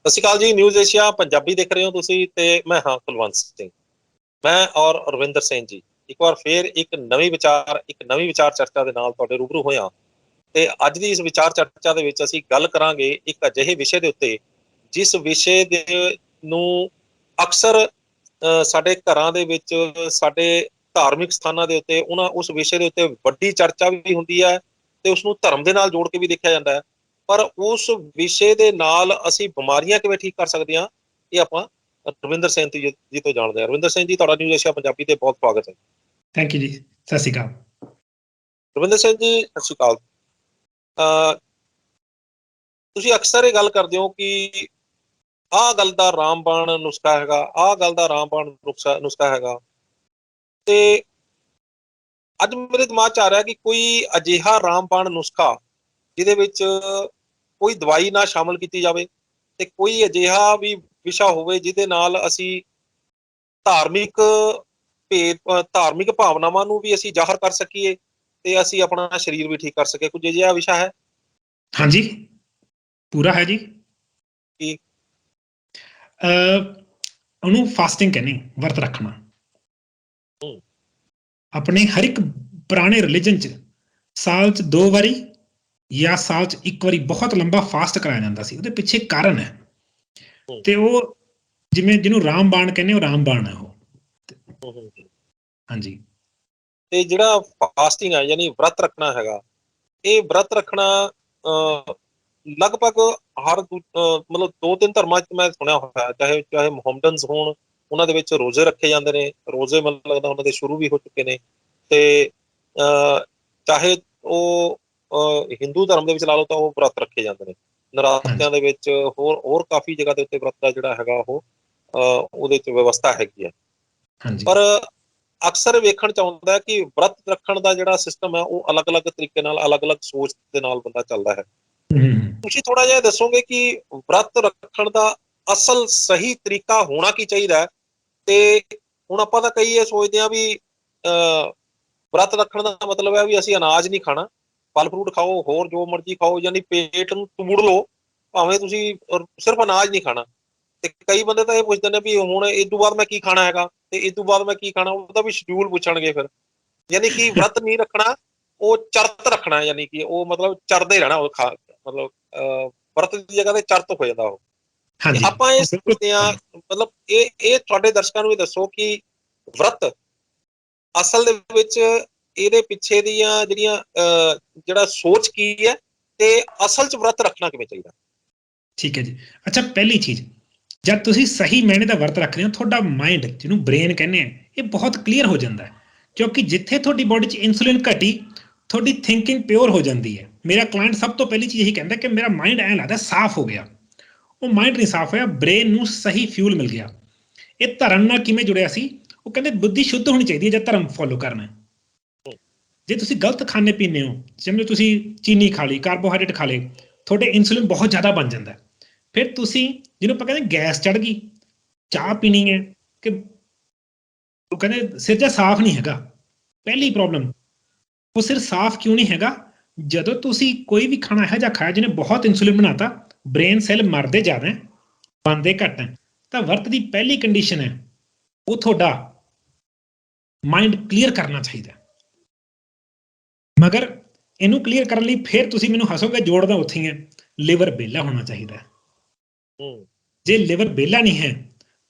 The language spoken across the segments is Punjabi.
ਸਤਿ ਸ਼੍ਰੀ ਅਕਾਲ ਜੀ। ਨਿਊਜ਼ ਏਸ਼ੀਆ ਪੰਜਾਬੀ ਦੇਖ ਰਹੇ ਹੋ ਤੁਸੀਂ ਤੇ ਮੈਂ ਹਾਂ ਕੁਲਵੰਤ ਸਿੰਘ। ਮੈਂ ਔਰ ਰਵਿੰਦਰ ਸਿੰਘ ਜੀ ਇੱਕ ਵਾਰ ਫੇਰ ਇੱਕ ਨਵੀਂ ਵਿਚਾਰ ਚਰਚਾ ਦੇ ਨਾਲ ਤੁਹਾਡੇ ਰੂਬਰੂ ਹੋਇਆ। ਤੇ ਅੱਜ ਦੀ ਇਸ ਵਿਚਾਰ ਚਰਚਾ ਦੇ ਵਿੱਚ ਅਸੀਂ ਗੱਲ ਕਰਾਂਗੇ ਇੱਕ ਅਜਿਹੇ ਵਿਸ਼ੇ ਦੇ ਉੱਤੇ ਜਿਸ ਵਿਸ਼ੇ ਦੇ ਨੂੰ ਅਕਸਰ ਸਾਡੇ ਘਰਾਂ ਦੇ ਵਿੱਚ, ਸਾਡੇ ਧਾਰਮਿਕ ਸਥਾਨਾਂ ਦੇ ਉੱਤੇ ਉਸ ਵਿਸ਼ੇ ਦੇ ਉੱਤੇ ਵੱਡੀ ਚਰਚਾ ਵੀ ਹੁੰਦੀ ਹੈ ਤੇ ਉਸਨੂੰ ਧਰਮ ਦੇ ਨਾਲ ਜੋੜ ਕੇ ਵੀ ਦੇਖਿਆ ਜਾਂਦਾ ਹੈ। ਪਰ ਉਸ ਵਿਸ਼ੇ ਦੇ ਨਾਲ ਅਸੀਂ ਬਿਮਾਰੀਆਂ ਕਿਵੇਂ ਠੀਕ ਕਰ ਸਕਦੇ ਹਾਂ, ਇਹ ਆਪਾਂ ਰਵਿੰਦਰ ਸਿੰਘ ਜੀ ਤੋਂ ਜਾਣਦੇ ਹਾਂ। ਰਵਿੰਦਰ ਸਿੰਘ ਜੀ, ਤੁਹਾਡਾ ਨਿਊਜ਼ ਏਸ਼ੀਆ ਪੰਜਾਬੀ ਤੇ ਬਹੁਤ ਸਵਾਗਤ ਹੈ। ਥੈਂਕ ਯੂ ਜੀ, ਸਤਿ ਸ਼੍ਰੀ ਅਕਾਲ। ਰਵਿੰਦਰ ਸਿੰਘ ਜੀ, ਸਤਿ ਸ਼੍ਰੀ ਅਕਾਲ। ਤੁਸੀਂ ਅਕਸਰ ਇਹ ਗੱਲ ਕਰਦੇ ਹੋ ਕਿ ਆਹ ਗੱਲ ਦਾ ਰਾਮਬਾਣ ਨੁਸਖਾ ਹੈਗਾ, ਆਹ ਗੱਲ ਦਾ ਰਾਮਬਾਣ ਨੁਸਖਾ ਹੈਗਾ, ਤੇ ਅੱਜ ਮੇਰੇ ਦਿਮਾਗ 'ਚ ਆ ਰਿਹਾ ਕਿ ਕੋਈ ਅਜਿਹਾ ਰਾਮਬਾਣ ਨੁਸਖਾ ਜਿਹਦੇ ਵਿੱਚ ਕੋਈ ਦਵਾਈ ਨਾ ਸ਼ਾਮਲ ਕੀਤੀ ਜਾਵੇ ਤੇ ਕੋਈ ਅਜਿਹਾ ਵੀ ਵਿਸ਼ਾ ਹੋਵੇ ਜਿਹਦੇ ਨਾਲ ਅਸੀਂ ਧਾਰਮਿਕ ਭਾਵਨਾਵਾਂ ਨੂੰ ਵੀ ਅਸੀਂ ਜ਼ਾਹਰ ਕਰ ਸਕੀਏ ਤੇ ਅਸੀਂ ਆਪਣਾ ਸਰੀਰ ਵੀ ਠੀਕ ਕਰ ਸਕੀਏ। ਕੁਝ ਅਜਿਹਾ ਵਿਸ਼ਾ ਹੈ? ਹਾਂਜੀ, ਪੂਰਾ ਹੈ ਜੀ। ਕੀ ਉਹਨੂੰ ਫਾਸਟਿੰਗ ਕਹਿੰਦੇ, ਵਰਤ ਰੱਖਣਾ। ਆਪਣੇ ਹਰ ਇੱਕ ਪੁਰਾਣੇ ਰਿਲੀਜਨ 'ਚ ਸਾਲ 'ਚ 2 ਵਾਰੀ ਜਾਂ ਸਾਲ 'ਚ 1 ਵਾਰੀ ਬਹੁਤ ਲੰਬਾ ਫਾਸਟ ਕਰਾਇਆ ਜਾਂਦਾ ਸੀ। ਉਹਦੇ ਪਿੱਛੇ ਕਾਰਨ ਹੈ ਤੇ ਉਹ ਜਿਵੇਂ ਜਿਹਨੂੰ ਰਾਮਬਾਣ ਕਹਿੰਦੇ, ਉਹ ਰਾਮਬਾਣ ਹੈ ਉਹ। ਹਾਂਜੀ। ਤੇ ਜਿਹੜਾ ਫਾਸਟਿੰਗ ਹੈ ਯਾਨੀ ਵਰਤ ਰੱਖਣਾ ਹੈਗਾ, ਇਹ ਵਰਤ ਰੱਖਣਾ ਲਗਭਗ ਹਰ ਮਤਲਬ 2-3 ਧਰਮਾਂ 'ਚ ਮੈਂ ਸੁਣਿਆ ਹੋਇਆ, ਚਾਹੇ ਮੁਹੰਮਡਨਸ ਹੋਣ, ਉਹਨਾਂ ਦੇ ਵਿੱਚ ਰੋਜ਼ੇ ਰੱਖੇ ਜਾਂਦੇ ਨੇ। ਰੋਜ਼ੇ ਮੈਨੂੰ ਲੱਗਦਾ ਉਹਨਾਂ ਦੇ ਸ਼ੁਰੂ ਵੀ ਹੋ ਚੁੱਕੇ ਨੇ। ਤੇ ਚਾਹੇ ਉਹ ਹਿੰਦੂ ਧਰਮ ਦੇ ਵਿੱਚ ਲਾ ਲਓ ਤਾਂ ਉਹ ਵਰਤ ਰੱਖੇ ਜਾਂਦੇ ਨੇ। ਨਰਾਤਿਆਂ ਦੇ ਵਿੱਚ ਹੋਰ ਕਾਫੀ ਜਗ੍ਹਾ ਦੇ ਉੱਤੇ ਵਰਤ ਦਾ ਜਿਹੜਾ ਹੈਗਾ ਉਹ ਉਹਦੇ 'ਚ ਵਿਵਸਥਾ ਹੈਗੀ ਹੈ। ਪਰ ਅਕਸਰ ਵੇਖਣ 'ਚ ਆਉਂਦਾ ਕਿ ਵਰਤ ਰੱਖਣ ਦਾ ਜਿਹੜਾ ਸਿਸਟਮ ਹੈ ਉਹ ਅਲੱਗ-ਅਲੱਗ ਤਰੀਕੇ ਨਾਲ, ਅਲੱਗ-ਅਲੱਗ ਸੋਚ ਦੇ ਨਾਲ ਬੰਦਾ ਚੱਲਦਾ ਹੈ। ਤੁਸੀਂ ਥੋੜਾ ਜਿਹਾ ਦੱਸੋਗੇ ਕਿ ਵਰਤ ਰੱਖਣ ਦਾ ਅਸਲ ਸਹੀ ਤਰੀਕਾ ਹੋਣਾ ਕੀ ਚਾਹੀਦਾ ਹੈ? ਤੇ ਹੁਣ ਆਪਾਂ ਤਾਂ ਕਈ ਇਹ ਸੋਚਦੇ ਹਾਂ ਵੀ ਵਰਤ ਰੱਖਣ ਦਾ ਮਤਲਬ ਹੈ ਵੀ ਅਸੀਂ ਅਨਾਜ ਨਹੀਂ ਖਾਣਾ, ਫਲ ਫਰੂਟ ਖਾਓ, ਹੋਰ ਜੋ ਮਰਜ਼ੀ ਖਾਓ, ਯਾਨੀ ਪੇਟ ਨੂੰ ਤੁੜ ਲਓ, ਭਾਵੇਂ ਤੁਸੀਂ ਸਿਰਫ ਅਨਾਜ ਨਹੀਂ ਖਾਣਾ। ਤੇ ਕਈ ਬੰਦੇ ਤਾਂ ਇਹ ਪੁੱਛਦੇ ਨੇ ਵੀ ਹੁਣ ਇਸ ਤੋਂ ਬਾਅਦ ਮੈਂ ਕੀ ਖਾਣਾ ਹੈਗਾ, ਤੇ ਇਸ ਤੋਂ ਬਾਅਦ ਮੈਂ ਕੀ ਖਾਣਾ, ਉਹਦਾ ਵੀ ਸ਼ਡਿਊਲ ਪੁੱਛਣਗੇ ਫਿਰ। ਯਾਨੀ ਕਿ ਵਰਤ ਨਹੀਂ ਰੱਖਣਾ, ਉਹ ਚਰਤ ਰੱਖਣਾ, ਯਾਨੀ ਕਿ ਉਹ ਮਤਲਬ ਚਰਦੇ ਰਹਿਣਾ। ਉਹ ਮਤਲਬ ਵਰਤ ਦੀ ਜਗ੍ਹਾ ਤੇ ਚਰਤ ਹੋ ਜਾਂਦਾ ਉਹ। ਆਪਾਂ ਇਹ ਸੋਚਦੇ ਹਾਂ, ਮਤਲਬ ਇਹ ਤੁਹਾਡੇ ਦਰਸ਼ਕਾਂ ਨੂੰ ਵੀ ਦੱਸੋ ਕਿ ਵਰਤ ਅਸਲ ਦੇ ਵਿੱਚ ਇਹਦੇ ਪਿੱਛੇ ਦੀਆਂ ਜਿਹੜਾ ਸੋਚ ਕੀ ਹੈ ਤੇ ਅਸਲ 'ਚ ਵਰਤ ਰੱਖਣਾ ਕਿਵੇਂ ਚਾਹੀਦਾ? ਠੀਕ ਹੈ ਜੀ। ਅੱਛਾ, ਪਹਿਲੀ ਚੀਜ਼, ਜਦ ਤੁਸੀਂ ਸਹੀ ਮਾਇਨੇ ਦਾ ਵਰਤ ਰੱਖ ਰਹੇ ਹੋ, ਤੁਹਾਡਾ ਮਾਈਂਡ, ਜਿਹਨੂੰ ਬ੍ਰੇਨ ਕਹਿੰਦੇ ਆ, ਇਹ ਬਹੁਤ ਕਲੀਅਰ ਹੋ ਜਾਂਦਾ ਹੈ। ਕਿਉਂਕਿ ਜਿੱਥੇ ਤੁਹਾਡੀ ਬੋਡੀ 'ਚ ਇਨਸੂਲਿਨ ਘਟੀ, ਤੁਹਾਡੀ ਥਿੰਕਿੰਗ ਪਿਓਰ ਹੋ ਜਾਂਦੀ ਹੈ। ਮੇਰਾ ਕਲਾਇੰਟ ਸਭ ਤੋਂ ਪਹਿਲੀ ਚੀਜ਼ ਇਹੀ ਕਹਿੰਦਾ ਕਿ ਮੇਰਾ ਮਾਈਂਡ ਐਂ ਲੱਗਦਾ ਸਾਫ਼ ਹੋ ਗਿਆ। ਉਹ ਮਾਈਂਡ ਨਹੀਂ ਸਾਫ਼ ਹੋਇਆ, ਬ੍ਰੇਨ ਨੂੰ ਸਹੀ ਫਿਊਲ ਮਿਲ ਗਿਆ। ਇਹ ਧਰਮ ਨਾਲ ਕਿਵੇਂ ਜੁੜਿਆ ਸੀ? ਉਹ ਕਹਿੰਦੇ ਬੁੱਧੀ ਸ਼ੁੱਧ ਹੋਣੀ ਚਾਹੀਦੀ ਹੈ ਜਦ ਧਰਮ ਫੋਲੋ ਕਰਨਾ। ਜੇ ਤੁਸੀਂ ਗਲਤ ਖਾਣੇ ਪੀਂਦੇ ਹੋ, ਜਿਵੇਂ ਤੁਸੀਂ ਚੀਨੀ ਖਾ ਲਈ, ਕਾਰਬੋਹਾਈਡਰੇਟ ਖਾ ਲਏ, ਤੁਹਾਡੇ ਇਨਸੂਲਿਨ ਬਹੁਤ ਜ਼ਿਆਦਾ ਬਣ ਜਾਂਦਾ। ਫਿਰ ਤੁਸੀਂ, ਜਿਹਨੂੰ ਆਪਾਂ ਕਹਿੰਦੇ ਗੈਸ ਚੜ੍ਹ ਗਈ, ਚਾਹ ਪੀਣੀ ਹੈ ਕਿ ਉਹ ਕਹਿੰਦੇ ਸਿਰ ਜਿਹਾ ਸਾਫ਼ ਨਹੀਂ ਹੈਗਾ। ਪਹਿਲੀ ਪ੍ਰੋਬਲਮ ਉਹ ਸਿਰ ਸਾਫ਼ ਕਿਉਂ ਨਹੀਂ ਹੈਗਾ? ਜਦੋਂ ਤੁਸੀਂ ਕੋਈ ਵੀ ਖਾਣਾ ਇਹੋ ਜਿਹਾ ਖਾਇਆ ਜਿਹਨੇ ਬਹੁਤ ਇਨਸੂਲਿਨ ਬਣਾਤਾ, ਬ੍ਰੇਨ ਸੈੱਲ ਮਰਦੇ ਜ਼ਿਆਦਾ, ਬਣਦੇ ਘੱਟ ਹੈ, ਤਾਂ ਵਰਤ ਦੀ ਪਹਿਲੀ ਕੰਡੀਸ਼ਨ ਹੈ ਉਹ ਤੁਹਾਡਾ ਮਾਈਂਡ ਕਲੀਅਰ ਕਰਨਾ ਚਾਹੀਦਾ। ਮਗਰ ਇਹਨੂੰ ਕਲੀਅਰ ਕਰਨ ਲਈ ਫਿਰ ਤੁਸੀਂ ਮੈਨੂੰ ਹੱਸੋਗੇ, ਜੋੜਦਾ ਉੱਥੇ ਹੀ ਹੈ, ਲਿਵਰ ਵਿਹਲਾ ਹੋਣਾ ਚਾਹੀਦਾ। ਜੇ ਲਿਵਰ ਵਿਹਲਾ ਨਹੀਂ ਹੈ,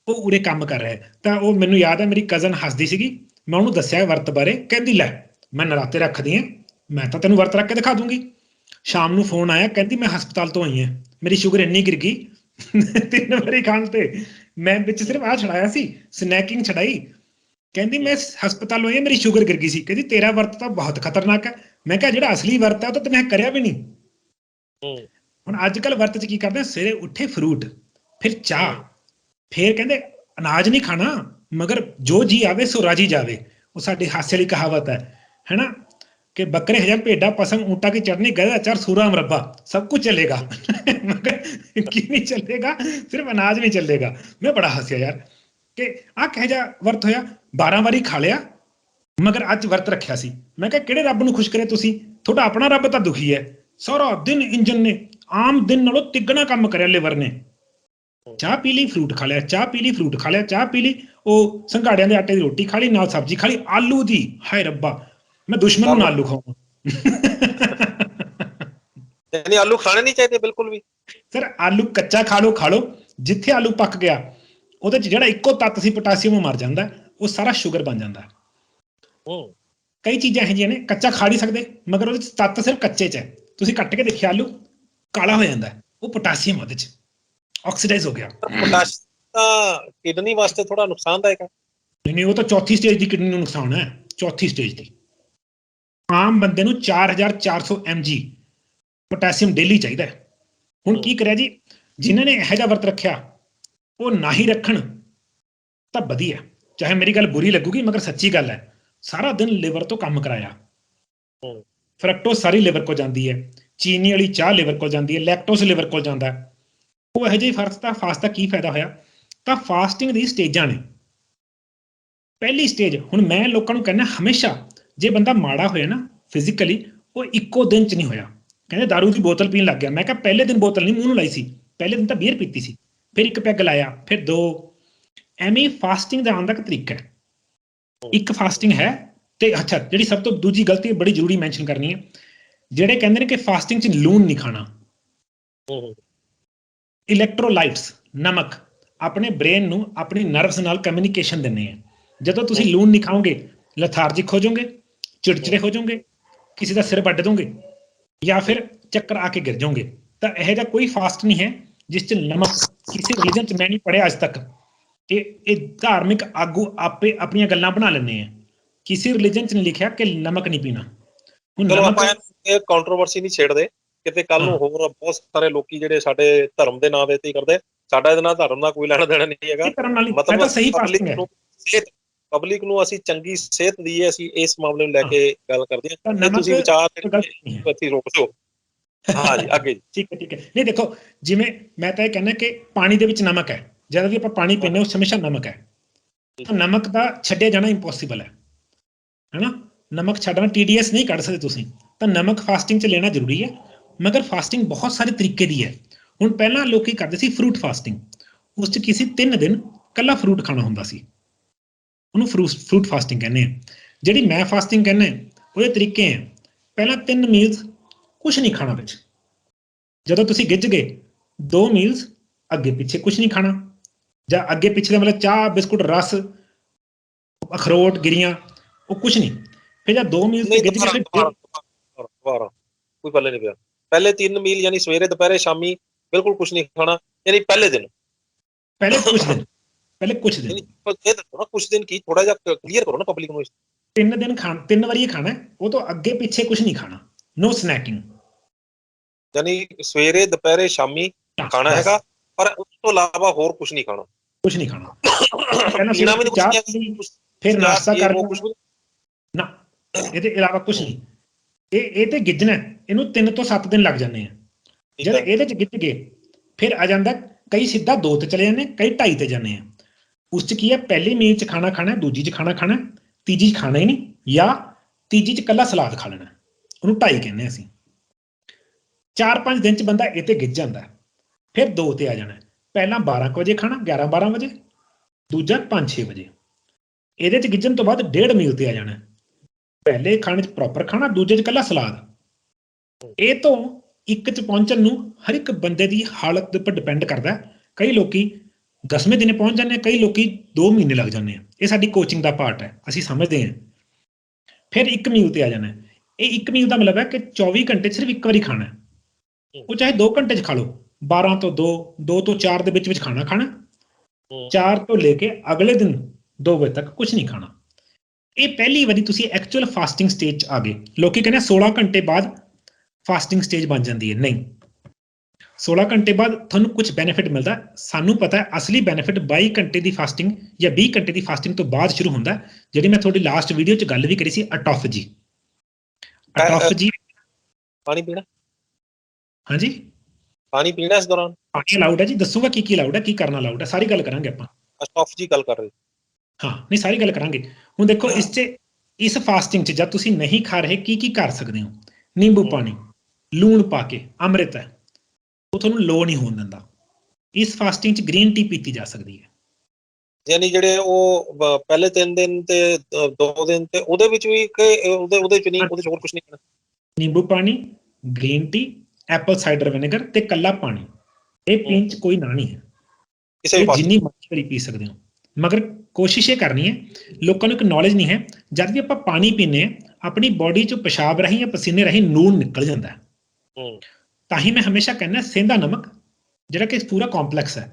ਉਹ ਉਰੇ ਕੰਮ ਕਰ ਰਿਹਾ। ਤਾਂ ਉਹ ਮੈਨੂੰ ਯਾਦ ਹੈ, ਮੇਰੀ ਕਜ਼ਨ ਹੱਸਦੀ ਸੀਗੀ, ਮੈਂ ਉਹਨੂੰ ਦੱਸਿਆ ਵਰਤ ਬਾਰੇ, ਕਹਿੰਦੀ ਲੈ ਮੈਂ ਨਰਾਤੇ ਰੱਖਦੀ ਹਾਂ, ਮੈਂ ਤਾਂ ਤੈਨੂੰ ਵਰਤ ਰੱਖ ਕੇ ਦਿਖਾ ਦੂੰਗੀ। ਸ਼ਾਮ ਨੂੰ ਫੋਨ ਆਇਆ, ਕਹਿੰਦੀ ਮੈਂ ਹਸਪਤਾਲ ਤੋਂ ਆਈ ਹਾਂ, ਮੇਰੀ ਸ਼ੂਗਰ ਇੰਨੀ ਗਿਰ ਗਈ 3 ਵਾਰੀ ਖਾਣ ਤੇ। ਮੈਂ ਵਿੱਚ ਸਿਰਫ ਆਹ ਛਡਾਇਆ ਸੀ, ਸਨੈਕਿੰਗ ਛਡਾਈ। ਕਹਿੰਦੀ ਮੈਂ ਹਸਪਤਾਲੋਂ ਆਈ ਹਾਂ, ਮੇਰੀ ਸ਼ੂਗਰ ਗਿਰ ਗਈ ਸੀ। ਕਹਿੰਦੀ ਤੇਰਾ ਵਰਤ ਤਾਂ ਬਹੁਤ ਖਤਰਨਾਕ ਹੈ। ਮੈਂ ਕਿਹਾ ਜਿਹੜਾ ਅਸਲੀ ਵਰਤ ਹੈ ਉਹ ਤਾਂ ਮੈਂ ਕਰਿਆ ਵੀ ਨਹੀਂ। ਹੁਣ ਅੱਜ ਕੱਲ੍ਹ ਵਰਤ 'ਚ ਕੀ ਕਰਦੇ, ਸਵੇਰੇ ਉੱਠੇ ਫਰੂਟ, ਫਿਰ ਚਾਹ, ਫਿਰ ਕਹਿੰਦੇ ਅਨਾਜ ਨਹੀਂ ਖਾਣਾ, ਮਗਰ ਜੋ ਜੀ ਆਵੇ ਸੋ ਰਾਜੀ ਜਾਵੇ। ਉਹ ਸਾਡੀ ਹਾਸੇ ਵਾਲੀ ਕਹਾਵਤ ਹੈ ਨਾ, ਕਿ ਬੱਕਰੇ ਹਜਮ ਭੇਡਾਂ ਪਸੰਦ ਊਂਟਾਂ ਕੀ ਚਟਨੀ ਗਧਾ ਅਚਾਰ ਸੂਰਾ ਮੁਰੱਬਾ, ਸਭ ਕੁਝ ਚੱਲੇਗਾ ਮਗਰ ਕੀ ਨਹੀਂ ਚੱਲੇਗਾ? ਸਿਰਫ ਅਨਾਜ ਨਹੀਂ ਚੱਲੇਗਾ। ਮੈਂ ਬੜਾ ਹੱਸਿਆ ਯਾਰ ਕਿ ਆਹ ਕਿਹੋ ਜਿਹਾ ਵਰਤ ਹੋਇਆ। 12 ਵਾਰੀ ਖਾ ਲਿਆ ਮਗਰ ਅੱਜ ਵਰਤ ਰੱਖਿਆ ਸੀ। ਮੈਂ ਕਿਹਾ ਕਿਹੜੇ ਰੱਬ ਨੂੰ ਖੁਸ਼ ਕਰੇ ਤੁਸੀਂ? ਤੁਹਾਡਾ ਆਪਣਾ ਰੱਬ ਤਾਂ ਦੁਖੀ ਹੈ। ਸਾਰਾ ਦਿਨ ਇੰਜਨ ਨੇ ਆਮ ਦਿਨ ਨਾਲੋਂ ਤਿੱਗਣਾ ਕੰਮ ਕਰਿਆ ਲਿਵਰ ਨੇ, ਚਾਹ ਪੀ ਲਈ, ਫਰੂਟ ਖਾ ਲਿਆ, ਚਾਹ ਪੀ ਲਈ, ਫਰੂਟ ਖਾ ਲਿਆ, ਚਾਹ ਪੀ ਲਈ, ਉਹ ਸੰਘਾੜਿਆਂ ਦੇ ਆਟੇ ਦੀ ਰੋਟੀ ਖਾ ਲਈ, ਨਾਲ ਸਬਜ਼ੀ ਖਾ ਲਈ, ਆਲੂ ਦੀ, ਹਾਏ ਰੱਬਾ ਮੈਂ ਦੁਸ਼ਮਣ ਨੂੰ ਨਾ ਆਲੂ ਖਾਵਾਂ। ਯਾਨੀ ਆਲੂ ਖਾਣੇ ਨਹੀਂ ਚਾਹੀਦੇ ਬਿਲਕੁਲ ਵੀ। ਸਰ ਆਲੂ ਕੱਚਾ ਖਾ ਲਓ, ਜਿੱਥੇ ਆਲੂ ਪੱਕ ਗਿਆ ਉਹਦੇ ਚ ਜਿਹੜਾ ਇੱਕੋ ਤੱਤ ਸੀ ਪੋਟਾਸ਼ੀਅਮ ਮਰ ਜਾਂਦਾ, ਉਹ ਸਾਰਾ ਸ਼ੂਗਰ ਬਣ ਜਾਂਦਾ। ਕਈ ਚੀਜ਼ਾਂ ਇਹੋ ਜਿਹੀਆਂ ਨੇ ਕੱਚਾ ਖਾ ਨਹੀਂ ਸਕਦੇ, ਮਗਰ ਉਹਦੇ ਚ ਤੱਤ ਸਿਰਫ ਕੱਚੇ ਚ ਹੈ। ਤੁਸੀਂ ਕੱਟ ਕੇ ਦੇਖਿਆ ਆਲੂ ਕਾਲਾ ਹੋ ਜਾਂਦਾ, ਉਹ ਪੋਟਾਸ਼ੀਅਮ ਉਹਦੇ ਚ ਆਕਸੀਡਾਈਜ਼ ਹੋ ਗਿਆ। ਪੋਟਾਸ਼ੀਅਮ ਤਾਂ ਕਿਡਨੀ ਵਾਸਤੇ ਥੋੜਾ ਨੁਕਸਾਨਦਾਇਕ ਹੈ। ਨਹੀਂ, ਉਹ ਤਾਂ ਚੌਥੀ ਸਟੇਜ ਦੀ ਕਿਡਨੀ ਨੂੰ ਨੁਕਸਾਨ ਹੈ, ਚੌਥੀ ਸਟੇਜ ਦੀ। ਆਮ ਬੰਦੇ ਨੂੰ 4400 mg ਪੋਟਾਸ਼ੀਅਮ ਡੇਲੀ ਚਾਹੀਦਾ। ਹੁਣ ਕੀ ਕਰਿਆ ਜੀ, ਜਿਨ੍ਹਾਂ ਨੇ ਇਹੋ ਜਿਹਾ ਵਰਤ ਰੱਖਿਆ ਉਹ ਨਾ ਹੀ ਰੱਖਣ ਤਾਂ ਵਧੀਆ, ਚਾਹੇ ਮੇਰੀ ਗੱਲ ਬੁਰੀ ਲੱਗੂਗੀ ਮਗਰ ਸੱਚੀ ਗੱਲ ਹੈ। ਸਾਰਾ ਦਿਨ ਲਿਵਰ ਤੋਂ ਕੰਮ ਕਰਾਇਆ, ਫਰਕਟੋਸ ਸਾਰੀ ਲਿਵਰ ਕੋਲ ਜਾਂਦੀ ਹੈ, ਚੀਨੀ ਵਾਲੀ ਚਾਹ ਲਿਵਰ ਕੋਲ ਜਾਂਦੀ ਹੈ, ਲੈਕਟੋਸ ਲਿਵਰ ਕੋਲ ਜਾਂਦਾ। ਉਹ ਇਹੋ ਜਿਹੇ ਫਾਸਟ ਦਾ ਕੀ ਫਾਇਦਾ ਹੋਇਆ? ਤਾਂ ਫਾਸਟਿੰਗ ਦੀ ਸਟੇਜਾਂ ਨੇ। ਪਹਿਲੀ ਸਟੇਜ, ਹੁਣ ਮੈਂ ਲੋਕਾਂ ਨੂੰ ਕਹਿੰਦਾ ਹਮੇਸ਼ਾ ਜੇ ਬੰਦਾ ਮਾੜਾ ਹੋਇਆ ਨਾ ਫਿਜ਼ੀਕਲੀ, ਉਹ ਇੱਕੋ ਦਿਨ ਚ ਨਹੀਂ ਹੋਇਆ। ਕਹਿੰਦੇ ਦਾਰੂ ਦੀ ਬੋਤਲ ਪੀਣ ਲੱਗ ਗਿਆ, ਮੈਂ ਕਿਹਾ ਪਹਿਲੇ ਦਿਨ ਬੋਤਲ ਨਹੀਂ ਮੂੰਹ ਨੂੰ ਲਾਈ ਸੀ, ਪਹਿਲੇ ਦਿਨ ਤਾਂ ਬੀਅਰ ਪੀਤੀ ਸੀ, ਫਿਰ ਇੱਕ ਪੈਗ ਲਾਇਆ, ਫਿਰ 2। ਐਵੇਂ ਫਾਸਟਿੰਗ ਦਾ ਆਉਣ ਦਾ ਇੱਕ ਤਰੀਕਾ ਹੈ। ਇੱਕ ਫਾਸਟਿੰਗ ਹੈ ਤੇ ਅੱਛਾ, ਜਿਹੜੀ ਸਭ ਤੋਂ ਦੂਜੀ ਗਲਤੀ ਬੜੀ ਜ਼ਰੂਰੀ ਮੈਂਸ਼ਨ ਕਰਨੀ ਹੈ, ਜਿਹੜੇ ਕਹਿੰਦੇ ਨੇ ਕਿ ਫਾਸਟਿੰਗ 'ਚ ਲੂਣ ਨਹੀਂ ਖਾਣਾ। ਇਲੈਕਟ੍ਰੋਲਾਈਟਸ, ਨਮਕ ਆਪਣੇ ਬ੍ਰੇਨ ਨੂੰ, ਆਪਣੀ ਨਰਵਸ ਨਾਲ ਕਮਿਊਨੀਕੇਸ਼ਨ ਦਿੰਦੇ ਆ। ਜਦੋਂ ਤੁਸੀਂ ਲੂਣ ਨਹੀਂ ਖਾਓਗੇ, ਲਥਾਰਜਿਕ ਹੋ ਜਾਓਗੇ, ਚਿੜਚਿੜੇ ਹੋ ਜਾਓਗੇ, ਕਿਸੇ ਦਾ ਸਿਰ ਵੱਢ ਦੋਗੇ ਜਾਂ ਫਿਰ ਚੱਕਰ ਆ ਕੇ ਗਿਰ ਜਾਓਗੇ। ਤਾਂ ਇਹੋ ਜਿਹਾ ਕੋਈ ਫਾਸਟ ਨਹੀਂ ਹੈ ਜਿਸ 'ਚ ਨਮਕ, ਕਿਸੇ ਰਿਲੀਜਨ 'ਚ ਮੈਂ ਨਹੀਂ ਪੜ੍ਹਿਆ ਅੱਜ ਤੱਕ। ਇਹ ਧਾਰਮਿਕ ਆਗੂ ਆਪੇ ਆਪਣੀਆਂ ਗੱਲਾਂ ਬਣਾ ਲੈਂਦੇ ਆ, ਕਿਸੇ ਰਿਲੀਜਨ 'ਚ ਨਹੀਂ ਲਿਖਿਆ ਕਿ ਨਮਕ ਨਹੀਂ ਪੀਣਾ। ਚਲੋ ਆਪਾਂ ਇਹ ਕੰਟਰੋਵਰਸੀ ਨਹੀਂ ਛੇੜਦੇ, ਕਿਤੇ ਕੱਲ ਨੂੰ ਹੋਰ ਬਹੁਤ ਸਾਰੇ ਲੋਕੀ ਜਿਹੜੇ ਸਾਡੇ ਧਰਮ ਦੇ ਨਾਂ ਦੇ ਤੇ ਕਰਦੇ। ਸਾਡਾ ਇਹਦੇ ਨਾਲ ਧਰਮ ਦਾ ਕੋਈ ਲੈਣਾ ਦੇਣਾ ਨਹੀਂ ਹੈਗਾ। ਮਤਲਬ ਪਬਲਿਕ ਨੂੰ ਅਸੀਂ ਚੰਗੀ ਸਿਹਤ ਦੀਏ, ਅਸੀਂ ਇਸ ਮਾਮਲੇ ਨੂੰ ਲੈ ਕੇ ਗੱਲ ਕਰਦੇ ਹਾਂ। ਤੇ ਤੁਸੀਂ ਵਿਚਾਰ ਰੋਕ ਦਿਓ। ਹਾਂ ਜੀ, ਅੱਗੇ। ਠੀਕ ਹੈ, ਠੀਕ ਹੈ। ਨਹੀਂ ਦੇਖੋ, ਜਿਵੇਂ ਮੈਂ ਤਾਂ ਇਹ ਕਹਿੰਦਾ ਕਿ ਪਾਣੀ ਦੇ ਵਿੱਚ ਨਮਕ ਹੈ, ਜਦੋਂ ਵੀ ਆਪਾਂ ਪਾਣੀ ਪੀਂਦੇ ਉਸ ਹਮੇਸ਼ਾ ਨਮਕ ਹੈ। ਨਮਕ ਦਾ ਛੱਡਿਆ ਜਾਣਾ ਇੰਪੋਸੀਬਲ ਹੈ ਨਾ। ਨਮਕ ਛੱਡਣਾ TDS ਨਹੀਂ ਕੱਢ ਸਕਦੇ ਤੁਸੀਂ, ਤਾਂ ਨਮਕ ਫਾਸਟਿੰਗ 'ਚ ਲੈਣਾ ਜ਼ਰੂਰੀ ਹੈ। ਮਗਰ ਫਾਸਟਿੰਗ ਬਹੁਤ ਸਾਰੇ ਤਰੀਕੇ ਦੀ ਹੈ। ਹੁਣ ਪਹਿਲਾਂ ਲੋਕੀ ਕਰਦੇ ਸੀ ਫਰੂਟ ਫਾਸਟਿੰਗ, ਉਸ 'ਚ ਕਿਸੇ 3 ਦਿਨ ਇਕੱਲਾ ਫਰੂਟ ਖਾਣਾ ਹੁੰਦਾ ਸੀ, ਉਹਨੂੰ ਫਰੂਟ ਫਾਸਟਿੰਗ ਕਹਿੰਦੇ ਆ। ਜਿਹੜੀ ਮੈਂ ਫਾਸਟਿੰਗ ਕਹਿੰਦਾ ਉਹਦੇ ਤਰੀਕੇ ਹੈ, ਪਹਿਲਾਂ 3 ਮੀਲਸ ਕੁਛ ਨਹੀਂ ਖਾਣਾ ਵਿੱਚ, ਜਦੋਂ ਤੁਸੀਂ ਗਿੱਝ ਗਏ 2 ਮੀਲਸ ਅੱਗੇ ਪਿੱਛੇ ਕੁਛ ਨਹੀਂ ਖਾਣਾ, ਜਾਂ ਅੱਗੇ ਪਿੱਛੇ ਦਾ ਮਤਲਬ ਚਾਹ, ਬਿਸਕੁਟ, ਰਸ, ਅਖਰੋਟ, ਗਿਰੀਆਂ, ਉਹ ਕੁਛ ਨਹੀਂ। ਫਿਰ ਜਦ 2 ਮੀਲ ਤੇ ਗਿੱਝ ਗਏ, ਕੋਈ ਪੱਲੇ ਨਹੀਂ ਪਿਆ। ਪਹਿਲੇ 3 ਮੀਲ ਯਾਨੀ ਸਵੇਰੇ, ਦੁਪਹਿਰੇ, ਸ਼ਾਮੀ ਬਿਲਕੁਲ ਕੁਛ ਨਹੀਂ ਖਾਣਾ, ਯਾਨੀ ਪਹਿਲੇ ਦਿਨ, ਪਹਿਲੇ ਕੁਛ ਦਿਨ ਇਹ ਦੱਸੋ ਨਾ ਕੁਛ ਦਿਨ ਕੀ, ਥੋੜਾ ਜਿਹਾ ਕਲੀਅਰ ਕਰੋ ਨਾ ਪਬਲਿਕ ਨੂੰ। 3 ਦਿਨ 3 ਵਾਰੀ ਖਾਣਾ, ਉਹ ਤੋਂ ਅੱਗੇ ਪਿੱਛੇ ਕੁਛ ਨਹੀਂ ਖਾਣਾ, ਨੋ ਸਨੈਕਿੰਗ। ਯਾਨੀ ਸਵੇਰੇ, ਦੁਪਹਿਰੇ, ਸ਼ਾਮੀ ਖਾਣਾ ਹੈਗਾ, ਪਰ ਉਸ ਤੋਂ ਇਲਾਵਾ ਹੋਰ ਕੁਛ ਨਹੀਂ ਖਾਣਾ। ਕੁਛ ਨਹੀਂ ਖਾਣਾ। ਪੀਣਾ ਵੀ ਨਹੀਂ, ਫਿਰ ਨਾਸ਼ਤਾ ਕਰ ਨਾ, ਇਹਦੇ ਇਲਾਵਾ ਕੁਛ ਨਹੀਂ। ਇਹ ਤੇ ਗਿੱਝਣਾ, ਇਹਨੂੰ 3 ਤੋਂ 7 ਦਿਨ ਲੱਗ ਜਾਂਦੇ ਆ। ਜਦ ਇਹਦੇ 'ਚ ਗਿੱਝ ਗਏ, ਫਿਰ ਆ ਜਾਂਦਾ, ਕਈ ਸਿੱਧਾ 2 ਤੇ ਚਲੇ ਜਾਂਦੇ, ਕਈ 2.5 ਤੇ ਜਾਂਦੇ ਆ। ਉਸ 'ਚ ਕੀ ਹੈ, ਪਹਿਲੀ ਮੀਲ 'ਚ ਖਾਣਾ, ਦੂਜੀ 'ਚ ਖਾਣਾ, ਤੀਜੀ 'ਚ ਖਾਣਾ ਹੀ ਨਹੀਂ, ਜਾਂ ਤੀਜੀ 'ਚ ਇਕੱਲਾ ਸਲਾਦ ਖਾ ਲੈਣਾ, ਉਹਨੂੰ 2.5 ਕਹਿੰਦੇ ਅਸੀਂ। 4-5 ਦਿਨ 'ਚ ਬੰਦਾ ਇਹ ਤੇ ਗਿੱਝ ਜਾਂਦਾ, ਫਿਰ 2 ਤੇ ਆ ਜਾਣਾ। ਪਹਿਲਾਂ 12 ਵਜੇ ਖਾਣਾ, 11-12 ਵਜੇ, ਦੂਜਾ 5-6 ਵਜੇ। ਇਹਦੇ 'ਚ ਗਿੱਝਣ ਤੋਂ ਬਾਅਦ 1.5 ਮੀਲ ਤੇ ਆ ਜਾਣਾ, ਪਹਿਲੇ ਖਾਣੇ 'ਚ ਪ੍ਰੋਪਰ ਖਾਣਾ, ਦੂਜੇ 'ਚ ਇਕੱਲਾ ਸਲਾਦ। ਇਹ ਤੋਂ 1 'ਚ ਪਹੁੰਚਣ ਨੂੰ ਹਰ ਇੱਕ ਬੰਦੇ ਦੀ ਹਾਲਤ ਦੇ ਉੱਪਰ ਡਿਪੈਂਡ ਕਰਦਾ। ਕਈ ਲੋਕੀ 10ਵੇਂ ਦਿਨੇ ਪਹੁੰਚ ਜਾਂਦੇ, ਕਈ ਲੋਕੀ 2 ਮਹੀਨੇ ਲੱਗ ਜਾਂਦੇ ਆ। ਇਹ ਸਾਡੀ ਕੋਚਿੰਗ ਦਾ ਪਾਰਟ ਹੈ, ਅਸੀਂ ਸਮਝਦੇ ਹਾਂ। ਫਿਰ 1 ਮੀਲ ਤੇ ਆ ਜਾਣਾ। ਇਹ 1 ਮੀਲ ਦਾ ਮਤਲਬ ਹੈ ਕਿ 24 ਘੰਟੇ ਸਿਰਫ ਇੱਕ ਵਾਰੀ ਖਾਣਾ, ਉਹ ਚਾਹੇ 2 ਘੰਟੇ 'ਚ ਖਾ ਲਓ। 12 ਤੋਂ 2, 2 ਤੋਂ 4 ਦੇ ਵਿੱਚ ਖਾਣਾ, 4 ਤੋਂ ਲੈ ਕੇ ਅਗਲੇ ਦਿਨ 2 ਵਜੇ ਤੱਕ ਕੁਛ ਨਹੀਂ ਖਾਣਾ। ਇਹ ਪਹਿਲੀ ਵਾਰੀ ਤੁਸੀਂ ਐਕਚੁਅਲ ਫਾਸਟਿੰਗ ਸਟੇਜ 'ਚ ਆ ਗਏ। ਲੋਕੀ ਕਹਿੰਦੇ 16 ਘੰਟੇ ਬਾਅਦ ਫਾਸਟਿੰਗ ਸਟੇਜ ਬਣ ਜਾਂਦੀ ਹੈ, ਨਹੀਂ। 16 ਘੰਟੇ ਬਾਅਦ ਤੁਹਾਨੂੰ ਕੁਝ ਬੈਨੀਫਿਟ ਮਿਲਦਾ। ਸਾਨੂੰ ਪਤਾ ਹੈ ਅਸਲੀ ਬੈਨੀਫਿਟ 22 ਘੰਟੇ ਦੀ ਫਾਸਟਿੰਗ ਜਾਂ 20 ਘੰਟੇ ਦੀ ਫਾਸਟਿੰਗ ਤੋਂ ਬਾਅਦ ਸ਼ੁਰੂ ਹੁੰਦਾ, ਜਿਹੜੀ ਮੈਂ ਤੁਹਾਡੀ ਲਾਸਟ ਵੀਡੀਓ 'ਚ ਗੱਲ ਵੀ ਕਰੀ ਸੀ, ਆਟੋਫੈਜੀ। ਪਾਣੀ ਪੀਣਾ, ਹਾਂਜੀ, ਪਾਣੀ ਪੀਣਾ ਇਸ ਦੌਰਾਨ ਪਾਣੀ ਅਲਾਉਡ ਹੈ ਜੀ। ਦੱਸੂਗਾ ਕੀ ਅਲਾਉਡ ਹੈ, ਕੀ ਕਰਨਾ ਅਲਾਉਡ ਹੈ, ਸਾਰੀ ਗੱਲ ਕਰਾਂਗੇ ਆਪਾਂ। ਆਟੋਫੈਜੀ ਗੱਲ ਕਰ ਰਹੇ ਹਾਂ, ਨਹੀਂ ਸਾਰੀ ਗੱਲ ਕਰਾਂਗੇ। ਹੁਣ ਦੇਖੋ, ਇਸ ਫਾਸਟਿੰਗ 'ਚ ਜਦ ਤੁਸੀਂ ਨਹੀਂ ਖਾ ਰਹੇ, ਕੀ ਕਰ ਸਕਦੇ ਹੋ? ਨਿੰਬੂ ਪਾਣੀ, ਲੂਣ ਪਾ ਕੇ, ਅੰਮ੍ਰਿਤ ਹੈ, ਉਹ ਤੁਹਾਨੂੰ ਲੋ ਨਹੀਂ ਹੋਣ ਦਿੰਦਾ। ਇਸ ਫਾਸਟਿੰਗ 'ਚ ਗ੍ਰੀਨ ਟੀ ਪੀਤੀ ਜਾ ਸਕਦੀ ਹੈ। ਯਾਨੀ ਜਿਹੜੇ ਉਹ ਪਹਿਲੇ 3 ਦਿਨ ਤੇ 2 ਦਿਨ ਤੇ ਉਹਦੇ ਵਿੱਚ ਵੀ ਉਹਦੇ ਚ ਨਹੀਂ, ਉਹਦੇ ਚ ਹੋਰ ਕੁਝ ਨਹੀਂ ਖਾਣਾ? ਨਿੰਬੂ ਪਾਣੀ, green tea, Apple cider vinegar ਤੇ ਕੱਲਾ ਪਾਣੀ, ਇਹ ਪੀਣ 'ਚ ਕੋਈ ਨਾ ਨਹੀਂ ਹੈ। ਕਿਸੇ ਵੀ ਇਹ ਫਾਸਟ ਜਿੰਨੀ ਮਰਜ਼ੀ ਵਾਰੀ ਪੀ ਸਕਦੇ ਹੋ, ਮਗਰ ਕੋਸ਼ਿਸ਼ ਇਹ ਕਰਨੀ ਹੈ, ਲੋਕਾਂ ਨੂੰ ਇੱਕ ਨੌਲੇਜ ਨਹੀਂ ਹੈ, ਜਦ ਵੀ ਆਪਾਂ ਪਾਣੀ ਪੀਂਦੇ ਹਾਂ ਆਪਣੀ ਬੋਡੀ 'ਚੋਂ ਪਿਸ਼ਾਬ ਰਾਹੀਂ ਜਾਂ ਪਸੀਨੇ ਰਾਹੀਂ ਨੂਣ ਨਿਕਲ ਜਾਂਦਾ ਹੈ। ਤਾਂ ਹੀ ਮੈਂ ਹਮੇਸ਼ਾ ਕਹਿੰਦਾ ਸੇਂਦਾ ਨਮਕ ਜਿਹੜਾ ਕਿ ਪੂਰਾ ਕੰਪਲੈਕਸ ਹੈ,